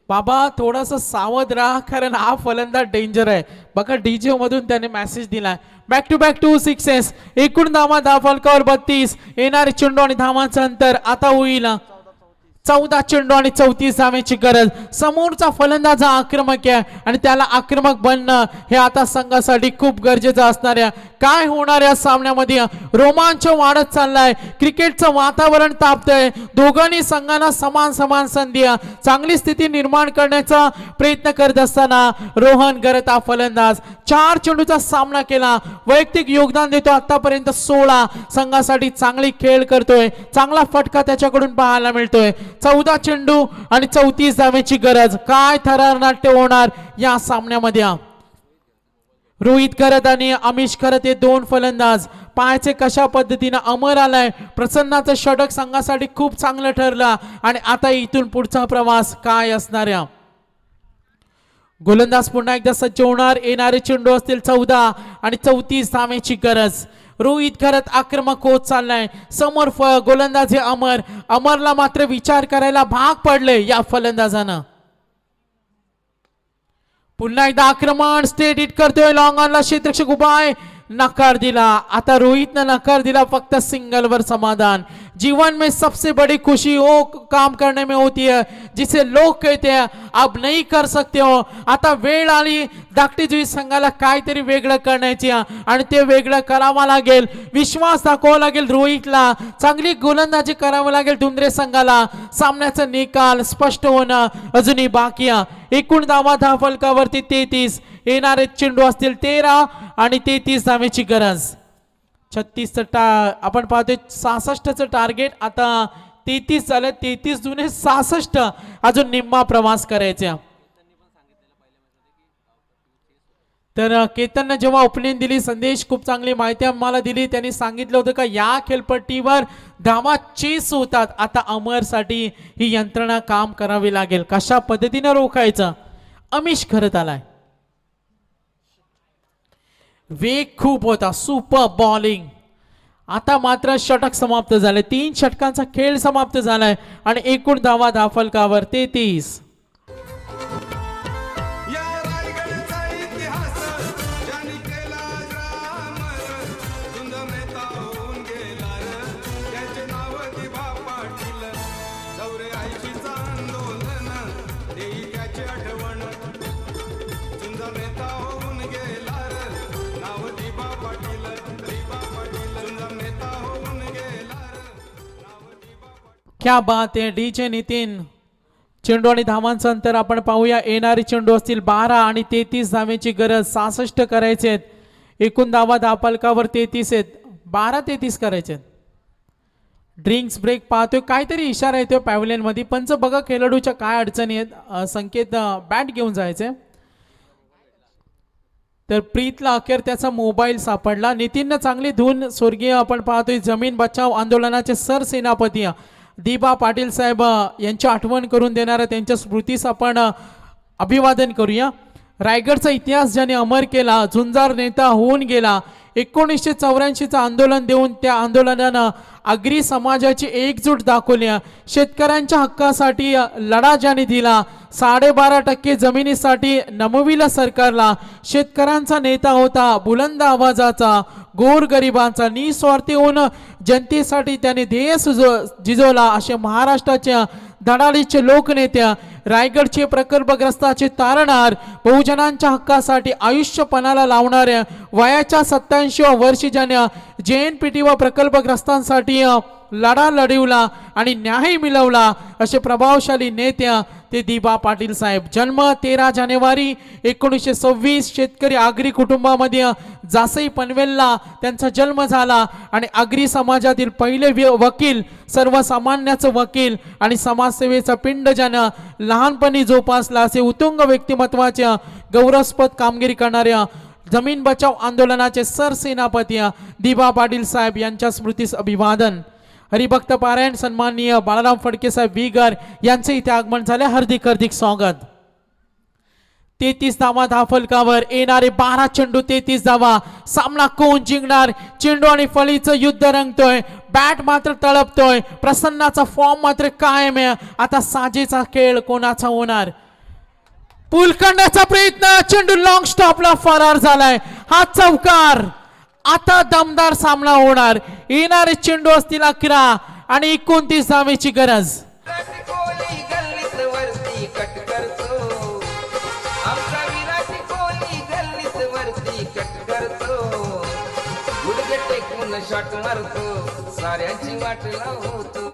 बाबा थोडासा सावध राहा कारण हा फलंदाज डेंजर आहे. बघा डीजे मधून त्याने मेसेज दिलाय. Back to back 2 sixes. एकूण धावा धावफलकावर 32. येणारे चेंडू आणि धावांचं अंतर आता होईल 14 चेंडू आणि 34 धावेची गरज. समोरचा फलंदाज आक्रमक आहे आणि त्याला आक्रमक बनणं हे आता संघासाठी खूप गरजेचं असणार आहे. काय होणार या सामन्यामध्ये. रोमांच वाढत चाललाय. क्रिकेटचं वातावरण तापतंय. दोघांनी संघांना समान समान संधी चांगली स्थिती निर्माण करण्याचा प्रयत्न करत असताना रोहन गरत हा फलंदाज 4 चेंडूचा सामना केला. वैयक्तिक योगदान देतो आतापर्यंत 16. संघासाठी चांगली खेळ करतोय. चांगला फटका त्याच्याकडून पाहायला मिळतोय. 14 चेंडू आणि 34 धावेची गरज. काय थरार नाट्य होणार या सामन्यामध्ये. रोहित खरत आणि अमिश खरत हे 2 फलंदाज पाहायचे कशा पद्धतीने. अमर आलाय. प्रसन्नाचं षटक संघासाठी खूप चांगलं ठरलं आणि आता इथून पुढचा प्रवास काय असणार. गोलंदाज पुन्हा एकदा सज्ज होणार. येणारे चेंडू असतील 14 आणि 34 धावेची गरज. रोहित घरात आक्रमक होत चाललाय. समोर गोलंदाज आहे अमर. अमरला मात्र विचार करायला भाग पडले या फलंदाजानं. पुन्हा एकदा आक्रमण स्टेट हिट करतोय. लॉंग ऑनला क्षेत्ररक्षक उभा आहे. नकार दिला. आता रोहितनं नकार दिला. फक्त सिंगल वर समाधान. जीवन में सबसे बड़ी खुशी वो काम करने में होती है जिसे लोग कहते हैं अब नहीं कर सकते हो. आता वेळ आली धाकटी जुई संघाला काहीतरी वेगळं करण्याची आणि ते वेगळं करावं लागेल. विश्वास दाखवावा लागेल रोहितला. चांगली गोलंदाजी करावं लागेल धुंद्रे संघाला. सामन्याचा निकाल स्पष्ट होणं अजूनही बाकी आहे. एकूण धावा फलकावरती 33. येणारे चेंडू असतील 13 आणि 33 धावेची गरज. 36चं आपण पाहतोय 66चं टार्गेट. आता 33 झालं. 33 जुने 66. अजून निम्मा प्रवास करायचा. तर केतननं जेव्हा ओपनिंग दिली संदेश खूप चांगली माहिती आम्हाला दिली. त्यांनी सांगितलं होतं का या खेळपट्टीवर धावा चेस होतात. आता अमरसाठी ही यंत्रणा काम करावी लागेल. कशा पद्धतीने रोखायचं. अमिश करत आलाय. वेग खूप होता. Super bowling. आता मात्र षटक समाप्त झाले. 3 षटकांचा खेळ समाप्त झालाय आणि एकूण धावा धाफलकावर 33. या रायगडचा इतिहास ज्यांनी केला अजरामर. धुंद मेहता होऊन गेला र, त्याचे नाव दिवा पाटील. चौरे ऐंशीचं आंदोलन देई त्याची आठवण. धुंद मेहता होऊन गेला र, नाव दिवा पाटील. दिवा पाटील धुंद मेहता होऊन गेला र, नाव दिवा पाटील. क्या बात आहे डीजे नितीन. चेंडू आणि धावांचं अंतर आपण पाहूया. येणारे चेंडू असतील 12 आणि 33 धावेची गरज. 66 करायचे आहेत. एकूण धावा धापलकावर 33 आहेत. 12-33 करायचे आहेत. ड्रिंक्स ब्रेक पाहतोय. काहीतरी इशारा येतोय पॅव्हलियन मध्ये. पंच बघा खेळाडूच्या काय अडचणी आहेत. संकेत बॅट घेऊन जायचे. तर प्रीतला अखेर त्याचा मोबाईल सापडला. नितीननं चांगली धून स्वर्गीय आपण पाहतोय जमीन बचाव आंदोलनाचे सरसेनापती दिबा पाटील साहेब यांची आठवण करून देणाऱ्या त्यांच्या स्मृतीस आपण अभिवादन करूया. रायगडचा इतिहास ज्याने अमर केला. झुंजार नेता होऊन गेला. 1984चं आंदोलन देऊन त्या आंदोलनानं आगरी समाजाची एकजूट दाखवली. शेतकऱ्यांच्या हक्कासाठी लढा ज्याने दिला. 12.5% जमिनीसाठी नमविला सरकारला. शेतकऱ्यांचा नेता होता. बुलंद आवाजाचा. गोरगरिबांचा निस्वार्थी होऊन जनतेसाठी त्याने ध्येय जिजवला. असे महाराष्ट्राच्या धडाडीचे लोकनेत्या. रायगडचे प्रकल्पग्रस्ताचे तारणार. बहुजनांच्या हक्कासाठी आयुष्य पणाला लावणाऱ्या. वयाच्या 87व्या वर्षी ज्याने JNPT व प्रकल्पग्रस्तांसाठी लढा लढवला आणि न्याय मिळवला. असे प्रभावशाली नेत्या ते दिबा पाटील साहेब. जन्म 13 जानेवारी 1926. शेतकरी आगरी कुटुंबामध्ये जासई पनवेलला त्यांचा जन्म झाला आणि आगरी समाजातील पहिले वकील. सर्वसामान्याचं वकील आणि समाजसेवेचा पिंड ज्यानं लहानपणी जोपासला. असे उत्तुंग व्यक्तिमत्वाच्या गौरवस्पद कामगिरी करणाऱ्या जमीन बचाव आंदोलनाचे सरसेनापती दिबा पाटील साहेब यांच्या स्मृतीस अभिवादन. हरिभक्त पारायण सन्माननीय बाळाराम फडके साहेब विगर यांचे इथे आगमन झाले. हार्दिक हार्दिक स्वागत. 33 धावा धाफलकावर. येणारे 12 चेंडू 33 धावा. सामना कोण जिंकणार. चेंडू आणि फळीचं युद्ध रंगतोय. बॅट मात्र तळपतोय. प्रसन्नाचा फॉर्म मात्र कायम आहे. आता साजेचा खेळ कोणाचा होणार. पूल करण्याचा प्रयत्न. चेंडू लॉंग स्टॉपला फरार झालाय. हा चौकार. आता दमदार सामना होणार. येणारे चेंडू असतील 11 आणि 29 धावेची गरज. कोहली गल्लीत वरती कट करतो. आमचा विराट कोहली गल्लीत वरती कट करतो. गुडघे टेकून शॉट मारतो. साऱ्यांची वाट लावतो.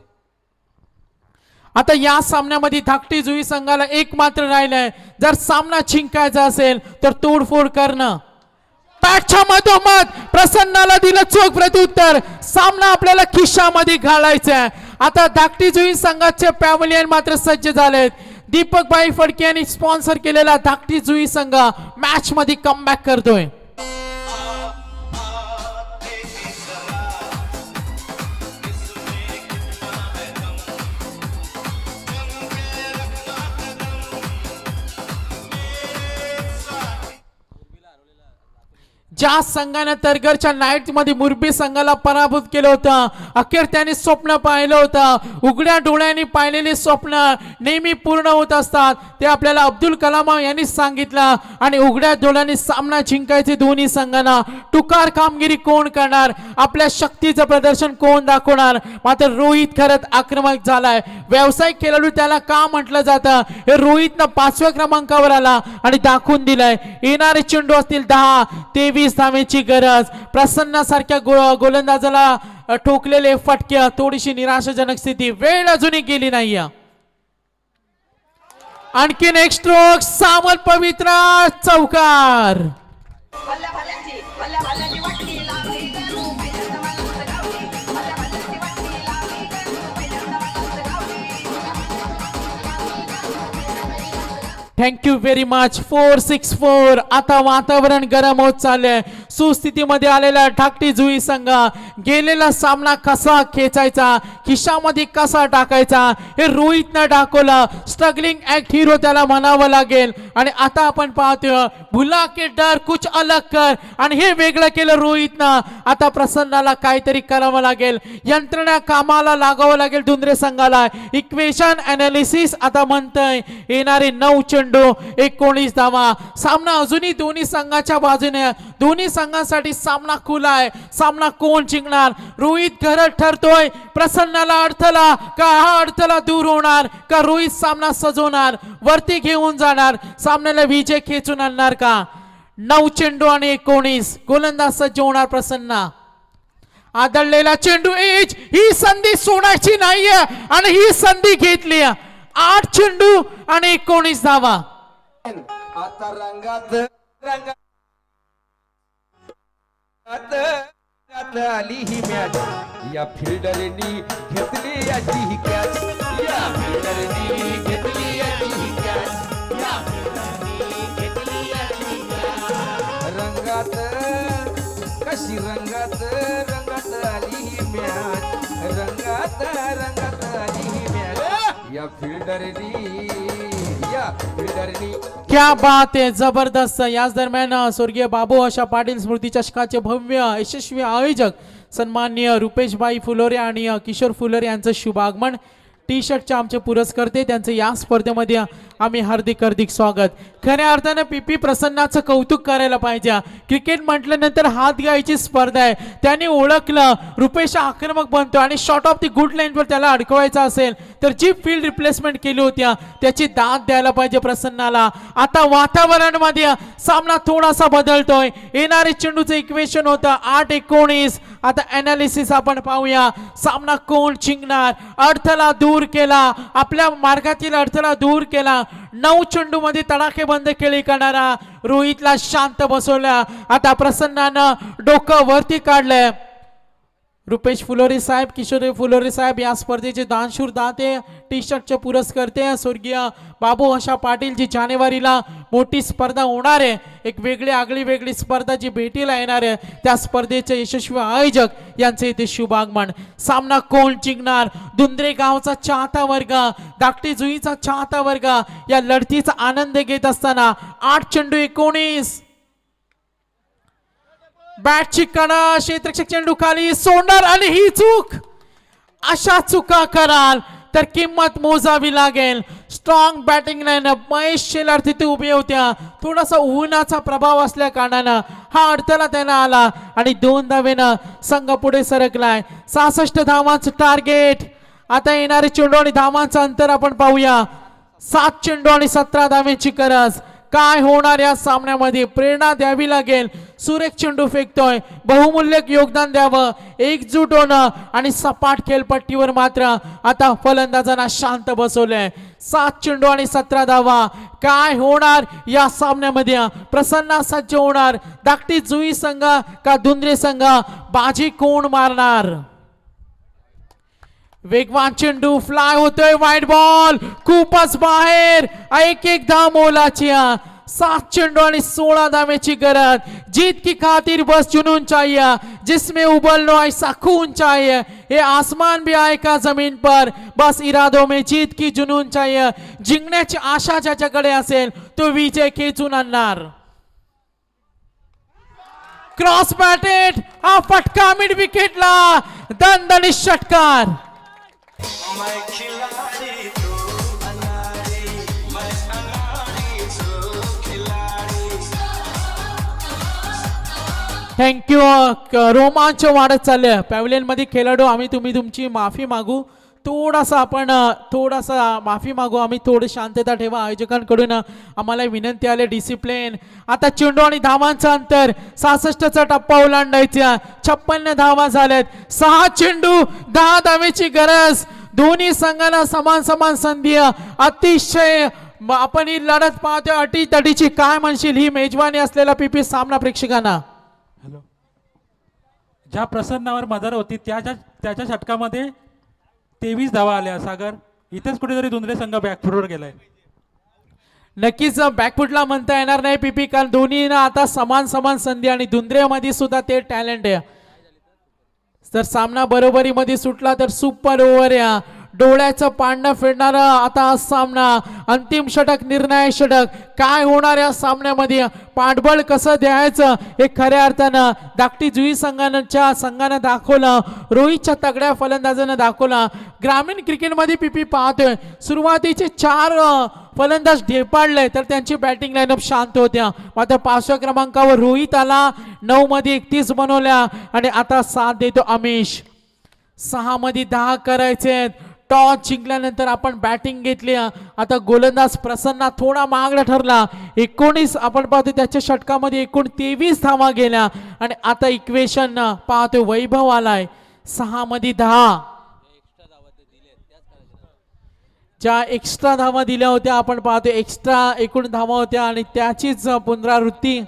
आता या सामन्यामध्ये धाकटी जुई संघाला एक मात्र राहिलंय. जर सामना जिंकायचा असेल तर तोडफोड करणं. बॅटच्या मधोमध प्रसन्नाला दिलं चोख प्रत्युत्तर. सामना आपल्याला खिशामध्ये घालायचा आहे. आता धाकटी जुई संघाचे पॅव्हलियन मात्र सज्ज झालेत. दीपक भाई फडके यांनी स्पॉन्सर केलेला धाकटी जुई संघ मॅच मध्ये कमबॅक करतोय. ज्या संघाने तरगरच्या नाईट मध्ये मुरबी संघाला पराभूत केलं होतं, अखेर त्यांनी स्वप्न पाहिलं होतं. उघड्या डोळ्यांनी पाहिलेली स्वप्न नेहमी पूर्ण होत असतात, ते आपल्याला अब्दुल कलाम यांनी सांगितलं. आणि उघड्या डोळ्यांनी सामना जिंकायचे दोन्ही संघांना. टुकार कामगिरी कोण करणार, आपल्या शक्तीचं प्रदर्शन कोण दाखवणार. मात्र रोहित खरंच आक्रमक झालाय. व्यावसायिक खेळाडू त्याला का म्हटलं जातं, हे रोहितनं 5व्या क्रमांकावर आला आणि दाखवून दिलंय. येणारे चेंडू असतील 10, 23 धावेची गरज. प्रसन्नासारख्या गोलंदाजाला ठोकलेले फटके, थोडीशी निराशाजनक स्थिती. वेळ अजूनही गेली नाहीये. आणखीन एक स्ट्रोक, सामल पवित्रा चौकार. Thank you very much. 4-6-4. आता वातावरण गरम होत चाललंय. सुस्थितीमध्ये आलेला ठाकटी जुई संघ गेलेला सामना कसा खेचायचा, खिशामध्ये कसा टाकायचा, हे रोहितनं दाखवलं. स्ट्रगलिंग ऍक्ट हिरो त्याला म्हणावं लागेल. आणि आता आपण पाहतोय भुला के डर कुछ अलग कर, आणि हे वेगळं केलं रोहितनं. आता प्रसन्नाला काहीतरी करावं लागेल, यंत्रणा कामाला लागावं लागेल धुंद्रे संघाला. इक्वेशन अनालिसिस आता म्हणतंय. येणारे 9 चेंडू 19 धावा. सामना अजूनही दोन्ही संघाच्या बाजूने, दोन्ही संघांसाठी सामना खुला आहे. सामना कोण जिंकणार, रोहित घरत ठरतोय. प्रसन्नाला अडथळा का, हा अडथळा दूर होणार का, रोहित सामना सजवणार, वरती घेऊन जाणार, सामन्याला विजय खेचून आणणार का. 9 चेंडू आणि 19 गोलंदाज सज्ज होणार प्रसन्ना. आदळलेला चेंडू एज, ही संधी सोडायची नाहीये आणि ही संधी घेतली. 8 चेंडू आणि 19 धावा. आता रंगात आली ही मॅच. या फिल्डरनी घेतली याची ही कॅच. या फिल्डरनी घेतली याची ही कॅच. या फिल्डरनी घेतली याची कॅच. रंगात कशी रंगात आली ही मॅच. रंगात आली ही मॅच. या फिल्डरनी क्या बात आहे, जबरदस्त. याच दरम्यान स्वर्गीय बाबू आशा पाटील स्मृती चषकाचे भव्य यशस्वी आयोजक सन्माननीय रुपेशभाई फुलोरे आणि किशोर फुलोरे यांचं शुभ आगमन. टी शर्टचे आमचे पुरस्कर्ते, त्यांचं या स्पर्धेमध्ये आम्ही हार्दिक हार्दिक स्वागत. खऱ्या अर्थानं पीपी प्रसन्नाचं कौतुक करायला पाहिजे. क्रिकेट म्हटल्यानंतर हात घ्यायची स्पर्धा आहे. त्याने ओळखलं रुपेश आक्रमक बनतो आणि शॉर्ट ऑफ दी गुड लाईनवर त्याला अडकवायचा असेल तर जी फील्ड रिप्लेसमेंट केली होती त्याची दाद द्यायला पाहिजे प्रसन्नाला. आता वातावरणामध्ये सामना थोडासा बदलतोय. येणारे चेंडूचं इक्वेशन होतं 8-19. आता अनालिसिस आपण पाहूया. सामना कोण जिंकणार, अडथळा दूर केला, आपल्या मार्गातील अडथळा दूर केला. 9 चेंडू मध्ये तडाखेबंद खेळी करणारा रोहितला शांत बसवल्या. आता प्रसन्नानं डोकं वरती काढलंय. रुपेश फुलोरे साहेब, किशोर फुलोरे साहेब या स्पर्धेचे दानशूर दाते, टी शर्टचे पुरस्कर्ते स्वर्गीय बाबू आशा पाटील. जी जानेवारीला मोठी स्पर्धा होणार आहे, एक वेगळी आगळी वेगळी स्पर्धा जी भेटीला येणार आहे, त्या स्पर्धेचे यशस्वी आयोजक यांचे इथे शुभ आगमन. सामना कोण जिंकणार, धुंद्रे गावचा चाहता वर्ग, धाकटी जुईचा चाहता वर्ग या लढतीचा आनंद घेत असताना 8 चेंडू 19. बॅटची कडा, क्षेत्ररक्षक चेंडू खाली सोडणार आणि ही चूक. अशा चुका कराल तर किंमत मोजावी लागेल. Strong batting line-up, Mahesh Shelar तिथे उभे होत्या. थोडासा उन्हाचा प्रभाव असल्या कारणानं हा अडथळा त्यांना आला आणि 2 धावेनं संघ पुढे सरकलाय. 66 धावांचं टार्गेट. आता येणारे चेंडू आणि धावांचं अंतर आपण पाहूया. 7 चेंडू आणि 17 धावेची गरज. काय होणार या सामन्यामध्ये, प्रेरणा द्यावी लागेल. सुरेख चेंडू फेकतोय, बहुमूल्य योगदान द्यावं, एकजूट होणं आणि सपाट खेळपट्टीवर मात्र आता फलंदाजांना शांत बसवलंय. 7 चेंडू आणि 17 धावा. काय होणार या सामन्यामध्ये, प्रसन्न सज्ज होणार धाकटी जुई संघ का धुंद्रे संघ, बाजी कोण मारणार. वेगवान चेंडू फ्लाय होतोय, वाईड बॉल खूपच बाहेर. एक धाव मोलाची. 7 चेंडू आणि 16 धावेची गरज. जीत की खातिर बस जुनून चाहिए, जिसमें उबलना ऐसा खून चाहिए. ये आसमान भी आए का जमीन पर, बस इरादों में जीत की जुनून चाहिए. जिंकण्याची आशा ज्याच्याकडे असेल तो विजय खेचून आणणार. क्रॉस बॅटेड, हा फटका मिड विकेटला, दणदणीत षटकार. थँक्यू. रोमांच वाढत चालले पॅव्हलियन मध्ये खेळाडू. आम्ही तुमची माफी मागू. थोडासा माफी मागू आम्ही. थोडी शांतता ठेवा. आयोजकांकडून आम्हाला विनंती आली, डिसिप्लिन. आता चेंडू आणि धावांचं अंतर 66चा टप्पा ओलांडायचा. 56 धावा झाल्यात. 6 चेंडू 10 धावेची गरज. दोन्ही संघांना समान संधी. अतिशय आपण ही लढत पाहतोय अटीतटीची. काय म्हणशील ही मेजवानी असलेला पीपी सामना प्रेक्षकांना? ज्या प्रसन्नावर मदर होती त्याच्या षटकामध्ये 23 धावा आल्या. सागर, इथेच कुठेतरी दुंद्रे संघ बॅकफुटवर गेलाय. नक्कीच बॅकफुटला म्हणता येणार नाही पीपी, कारण दोन्हीना आता समान संधी आणि दुंद्रेमध्ये सुद्धा ते टॅलेंट आहे. जर सामना बरोबरीमध्ये सुटला तर सुपर ओव्हर या डोळ्याचं पांढरं फेडणारा आता हा सामना. अंतिम षटक, निर्णायक षटक. काय होणार या सामन्यामध्ये? पाठबळ कसं द्यायचं हे खऱ्या अर्थानं धाकटी जुई संघानं दाखवलं. रोहितच्या तगड्या फलंदाजानं दाखवला. ग्रामीण क्रिकेटमध्ये पीपी पाहतोय सुरुवातीचे 4 फलंदाज ढेपाळले तर त्यांची बॅटिंग लाईनअप शांत होत्या. मात्र 5व्या क्रमांकावर रोहित आला. 9 मध्ये 31 बनवल्या आणि आता 7 देतो अमिश. 6 मध्ये 10 करायचे. टॉस जिंकल्यानंतर आपण बॅटिंग घेतली. आता गोलंदाज प्रसन्न थोडा महागडा ठरला. 19 आपण पाहतो त्याच्या षटकामध्ये एकूण 23 धावा गेल्या आणि आता इक्वेशन पाहतो वैभव आलाय. 6 मध्ये 10. ज्या एक्स्ट्रा धावा दिल्या होत्या आपण पाहतो एक्स्ट्रा एकूण धावा होत्या आणि त्याचीच पुनरावृत्ती.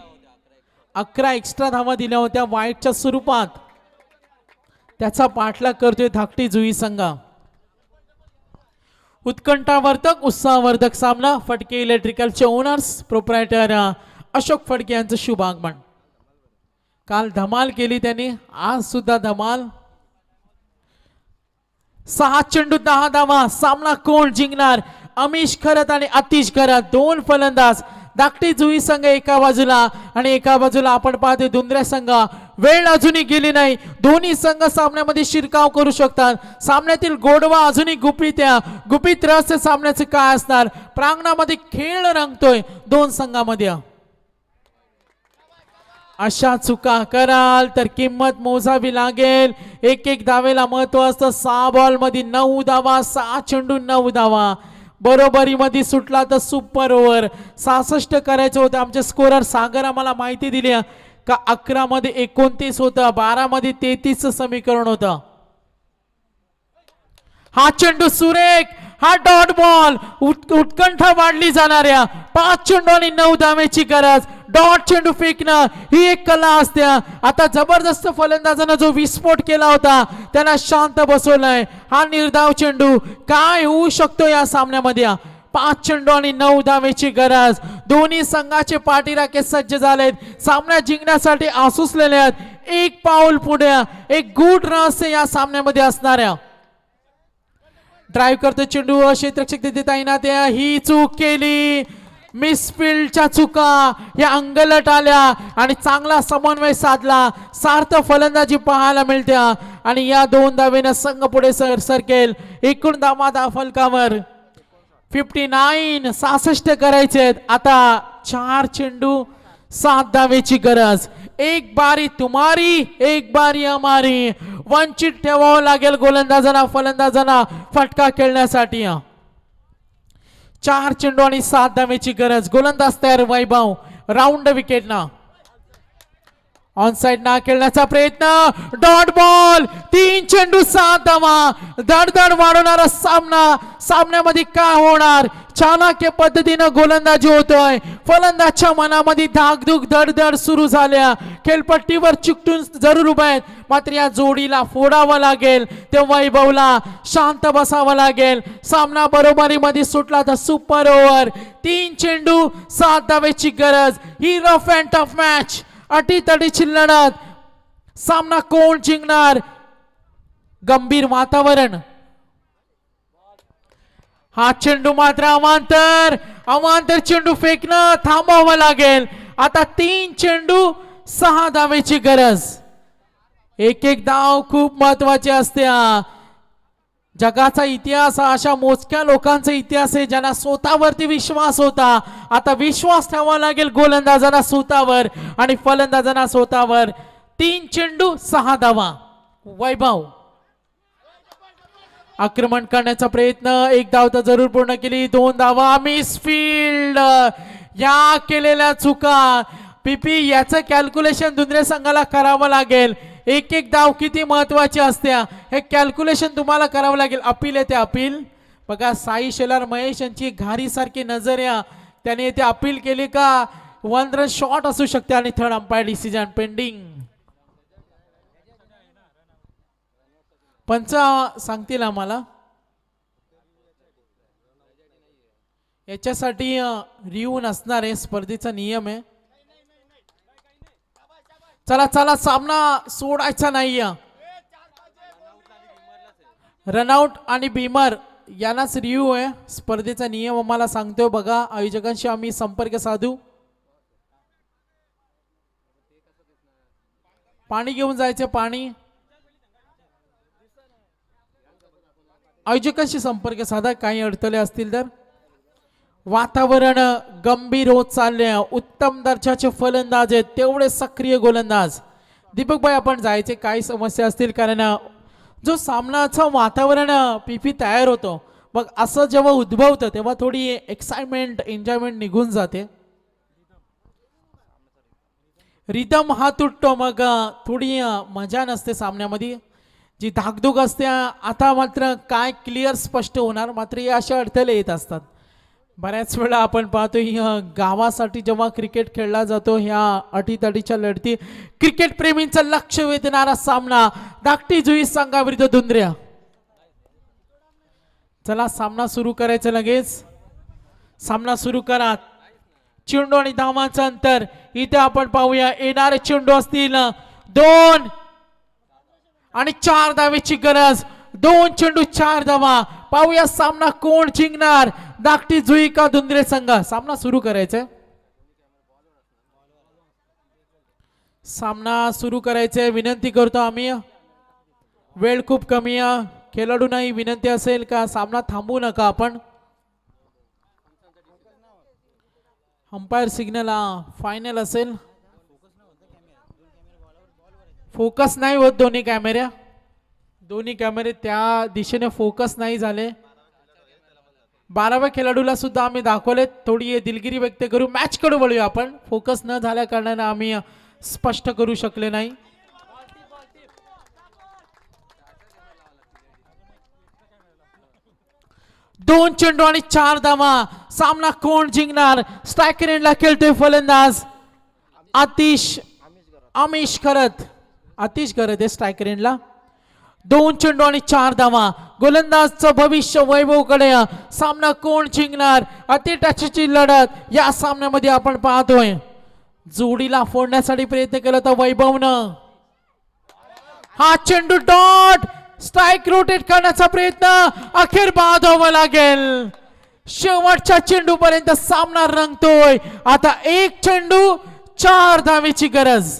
11 एक्स्ट्रा धावा दिल्या होत्या वाईटच्या स्वरूपात. त्याचा पाठलाग करतोय धाकटी जुई संघ. उत्कंठावर्धक, उत्साहवर्धक सामना. फडके इलेक्ट्रिकलचे ओनर्स प्रोप्रायटर अशोक फडके यांचं शुभ आगमन. काल धमाल केली त्यांनी, आज सुद्धा धमाल. 6 चेंडू 10 धावा. सामना कोण जिंकणार? अमिश खरत आणि आतिश खरत 2 फलंदाज. धाकटी जुई संघ एका बाजूला आणि एका बाजूला आपण पाहतो दुंद्र्या संघ. वेळ अजूनही गेली नाही. दोन्ही संघ सामन्यामध्ये शिरकाव करू शकतात. सामन्यातील गोडवा अजूनही गुपित रहस्य सामन्याचे काय असणार? प्रांगणामध्ये खेळ रंगतोय 2 संघामध्ये. अशा चुका कराल तर किंमत मोजावी लागेल. एक धावेला महत्व असतं. 6 बॉल मध्ये 9 धावा. 6 चेंडू 9 धावा. बरोबरी मध्ये सुटला तर सुपर ओव्हर. 66 करायचं होतं. आमचे स्कोरर सागर आम्हाला माहिती दिली का 11 मध्ये 29 होतं, 12 मध्ये 33 समीकरण होतं. हा चेंडू सुरेख. हा डॉट बॉल. उत्कंठा वाढली जाणाऱ्या 5 चेंडू आणि 9 धावेची गरज. डॉट चेंडू फेकणं ही एक कला असते. आता जबरदस्त फलंदाजानं जो विस्फोट केला होता त्यांना शांत बसवलाय. हा निर्धाव चेंडू काय होऊ शकतो या सामन्यामध्ये? 5 चेंडू आणि 9 धावेची गरज. दोन्ही संघाचे पाठीराखे सज्ज झालेत. सामना जिंकण्यासाठी आसुसलेले आहेत. एक पाऊल पुढे. एक गुड रहस्य या सामन्यामध्ये असणाऱ्या. ड्राईव्ह करतो चेंडू. क्षेत्ररक्षक तिथे तैनात आहे. ही चूक केली. मिसफिल्डच्या चुका या अंगलट आल्या आणि चांगला समन्वय साधला. सार्थ फलंदाजी पाहायला मिळते आणि या 2 धावेनं संघ पुढे सरकेल. एकूण धावा फलकावर 59. 66 करायचे. आता 4 चेंडू 7 धावेची गरज. एक बारी तुम्हारी, एक बारी हमारी. वंचित ठेवावं लागेल गोलंदाजांना फलंदाजांना फटका खेळण्यासाठी. 4 चेंडू आणि 7 धावेची गरज. गोलंदाज तयार वैभव. राऊंड विकेट ना ऑन साइड ना खेळण्याचा प्रयत्न. Dot ball. 3 चेंडू 7 धावा. धडधड वाढवणारा सामना. सामन्यामध्ये काय होणार? चाणक्य पद्धतीनं गोलंदाजी होतोय. फलंदाजच्या मनामध्ये धाकधूक धडधड सुरू झाल्या. खेळपट्टीवर चिकटून जरूर उभे आहेत. मात्र या जोडीला फोडावं लागेल. ते वैभवला शांत बसावं लागेल. सामना बरोबरीमध्ये सुटला तर सुपर ओव्हर. 3 चेंडू 7 धावेची गरज. ही रफ अँड टफ मॅच. अटीतटीची लढत. सामना कोण जिंकणार? गंभीर वातावरण. हा चेंडू मात्र अवांतर चेंडू फेकणं थांबावं लागेल. आता 3 चेंडू 6 धावेची गरज. एक एक धाव खूप महत्वाची असते. जगाचा इतिहास हा अशा मोजक्या लोकांचा इतिहास आहे ज्यांना स्वतःवरती विश्वास होता. आता विश्वास ठेवावा लागेल गोलंदाजांना स्वतःवर आणि फलंदाजांना स्वतःवर. 3 चेंडू 6 धावा. वैभव आक्रमण करण्याचा प्रयत्न. 1 धाव तर जरूर पूर्ण केली. 2 धावा. मिसफील्ड. या केलेल्या चुका पीपी याचं कॅल्क्युलेशन दुसऱ्या संघाला करावं लागेल. एक एक धाव किती महत्वाची असते हे कॅल्क्युलेशन तुम्हाला करावं लागेल. अपील येते अपील. बघा साई शेलार महेश यांची घारी सारखी नजर या त्याने येथे अपील केली का 1 रन शॉट असू शकते आणि थर्ड अंपायर डिसिजन पेंडिंग. पंच सांगतील आम्हाला याच्यासाठी रिव्ह्यू नसणार आहे. स्पर्धेचा नियम आहे. चला चला सामना सोडायचा नाही. रनआउट आणि बीमर यांनाच रिव्ह्यू आहे. स्पर्धेचा नियम आम्हाला सांगतोय. बघा आयोजकांशी आम्ही संपर्क साधू. पाणी घेऊन जायचं. पाणी आयोजकांशी संपर्क साधा काही अडथळे असतील तर. वातावरण गंभीर होत चालले. उत्तम दर्जाचे फलंदाज आहेत तेवढे सक्रिय गोलंदाज. दीपक भाई आपण जायचे काही समस्या असतील कारण जो सामनाचं वातावरण पीपी तयार होतो मग असं जेव्हा उद्भवतं तेव्हा थोडी एक्साइटमेंट एन्जॉयमेंट निघून जाते. रिदम हा तुटतो मग थोडी मजा नसते सामन्यामध्ये. जी धाकधूक असते आता मात्र काय क्लिअर स्पष्ट होणार. मात्र या अशा अडथळे येत असतात. बऱ्याच वेळा आपण पाहतो गावासाठी जेव्हा क्रिकेट खेळला जातो ह्या अटीतटीच्या लढती क्रिकेट प्रेमींचं लक्ष वेधणारा सामना धाकटी जुई संघाविरुद्ध दुंद्र्या. चला सामना सुरू करायचं लगेच. सामना सुरू करा. चेंडू आणि धावांचं अंतर इथे आपण पाहूया. येणारे चेंडू असतील 2 आणि 4 धावेची गरज. 2 चेंडू 4 धावा. पाहूया सामना कोण जिंकणार धाकटी जुई का दुंद्रे संघ. सामना सुरू करायचा. सामना सुरू करायचे. विनंती करतो आम्ही वेळ खूप कमी खेळाडूंनाही विनंती असेल का सामना थांबवू नका आपण. अंपायर सिग्नल फायनल असेल. फोकस नाही होत दोन्ही कॅमेरे त्या दिशेने फोकस नाही झाले. 12व्या खेळाडूला सुद्धा आम्ही दाखवले. थोडी दिलगिरी व्यक्त करू. मॅच कडे वळूया आपण. फोकस न झाल्या कारणाने आम्ही स्पष्ट करू शकले नाही. दोन चेंडू आणि 4 धावा. सामना कोण जिंकणार. स्ट्रायकर एंडला खेळतोय फलंदाज आमिष करत आहे स्ट्रायकर एंडला. 2 चेंडू आणि 4 धावा. गोलंदाजचं भविष्य वैभवकडे. सामना कोण जिंकणार. अतिटचची लढत या सामन्यामध्ये आपण पाहतोय. जोडीला फोडण्यासाठी प्रयत्न केला तर वैभवनं हा चेंडू डॉट स्ट्राइक रोटेट करण्याचा प्रयत्न अखेर बाद व्हावा लागेल. शेवटच्या चेंडू पर्यंत सामना रंगतोय. आता 1 चेंडू 4 धावेची गरज.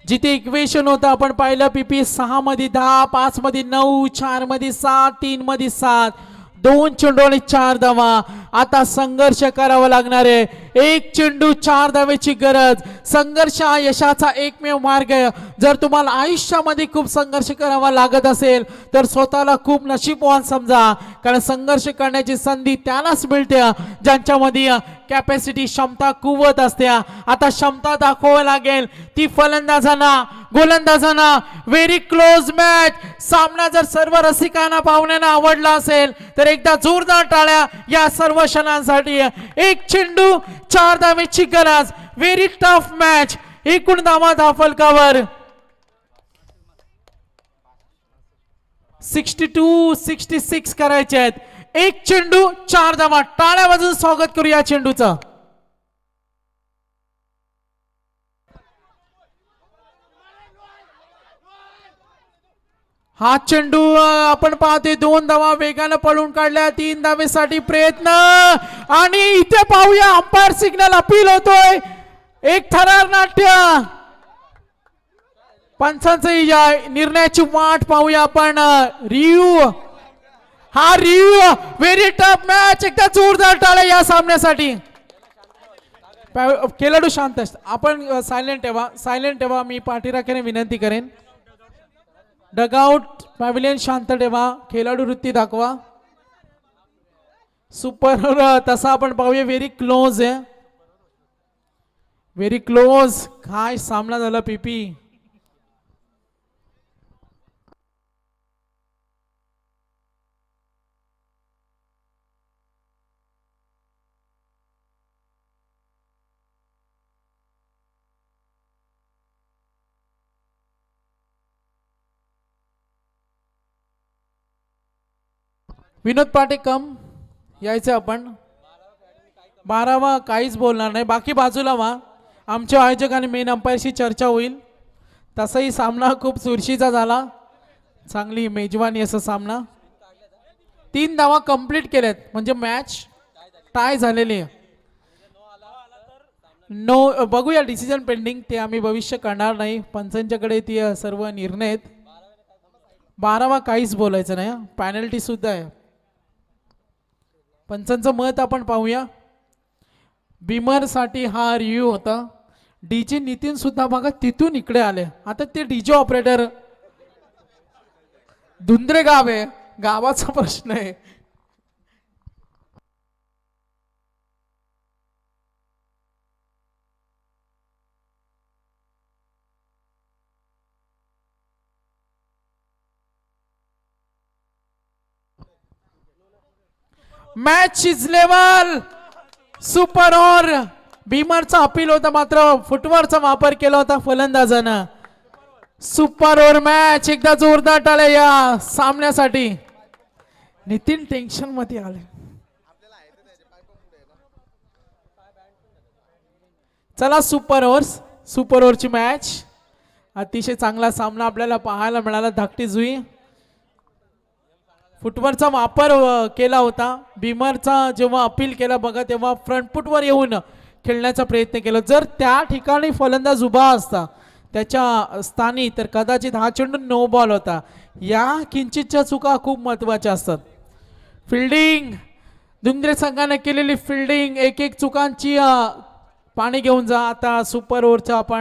जिथे इक्वेशन होतं आपण पाहिलं पीपी 6 मध्ये 10, 5 मध्ये 9, 4 मध्ये 7, 3 मध्ये 7. 2 चेंडू आणि 4 धावा. आता संघर्ष करावा लागणार आहे. 1 चेंडू 4 धावेची गरज. संघर्ष हा यशाचा एकमेव मार्ग आहे. जर तुम्हाला आयुष्यामध्ये खूप संघर्ष करावा लागत असेल तर स्वतःला खूप नशीबवान समजा. कारण संघर्ष करण्याची संधी त्यालाच मिळते ज्यांच्यामध्ये कॅपॅसिटी क्षमता कुवत असते. आता क्षमता दाखवावी लागेल ती फलंदाजांना गोलंदाजांना. Very close match. सामना जर सर्व रसिकांना पाहुण्यांना आवडला असेल तर एकदा जोरदार टाळ्या या सर्व क्षणांसाठी. 1 चेंडू 4 धावेची गरज. Very tough match. एकूण धावा फलकावर 62-66 करायचे आहेत. एक चेंडू 4 धावा. टाळ्या वाजून स्वागत करू या चेंडूचं. हा चेंडू आपण पाहतोय 2 धावा वेगानं पळून काढल्या. 3 धावेसाठी प्रयत्न आणि इथे पाहूया अंपायर सिग्नल अपील होतोय. एक थरार नाट्य पंचांचं या निर्णयाची वाट पाहूया आपण. रिव्ह्यू हा रिव्ह्यू व्हेरी टफ मॅच. एकदा जोरदार टाळ्या या सामन्यासाठी. खेळाडू शांत आपण सायलेंट ठेवा. मी पाठीराख्याने विनंती करेन. डगआउट पॅव्हिलियन शांत ठेवा. खेळाडू वृत्ती दाखवा. सुपर तसा आपण पाहूया व्हेरी क्लोज आहे. Very close. काय सामना झाला पीपी. विनोद पाटे कम यायचं आपण. 12वा काहीच बोलणार नाही. बाकी बाजूला वा. आमच्या आयोजक आणि मेन अंपायरशी चर्चा होईल. तसाही सामना खूप चुरशीचा झाला. चांगली मेजवानी असा सामना. 3 धावा कंप्लीट केल्यात म्हणजे मॅच टाय झालेली आहे. नो बघूया डिसिजन पेंडिंग. ते आम्ही भविष्य करणार नाही. पंचांच्याकडे ती सर्व निर्णय आहेत. 12वा काहीच बोलायचं नाही. पॅनल्टी सुद्धा आहे. पंचांचं मत आपण पाहूया. बिमर साठी हा रिव्ह्यू होता. डीजे नितीन सुद्धा बघा तिथून इकडे आले. आता ते डीजे ऑपरेटर धुंद्रे गाव आहे. गावाचा प्रश्न आहे. Match is level. Super over. भीमरचा अपील होता मात्र फुटवरचा वापर केला होता फलंदाजानं. Super over match. एकदा जोरदार टाळ्या या सामन्यासाठी. नितीन टेन्शन मध्ये आले. चला सुपर ओव्हरची मॅच. अतिशय चांगला सामना आपल्याला पाहायला मिळाला. धाकटी जुई. फुटवरचा वापर केला होता. भीमरचा जेव्हा अपील केला बघा तेव्हा फ्रंट फुटवर येऊन खेळण्याचा प्रयत्न केला. जर त्या ठिकाणी फलंदाज उभा असता त्याच्या स्थानी तर कदाचित हा चेंडू नो बॉल होता. या किंचितच्या चुका खूप महत्वाच्या असतात. फिल्डिंग धुंद्रे संघाने केलेली फिल्डिंग. एक चुकांची पाणी घेऊन जा. आता सुपर ओव्हरचा आपण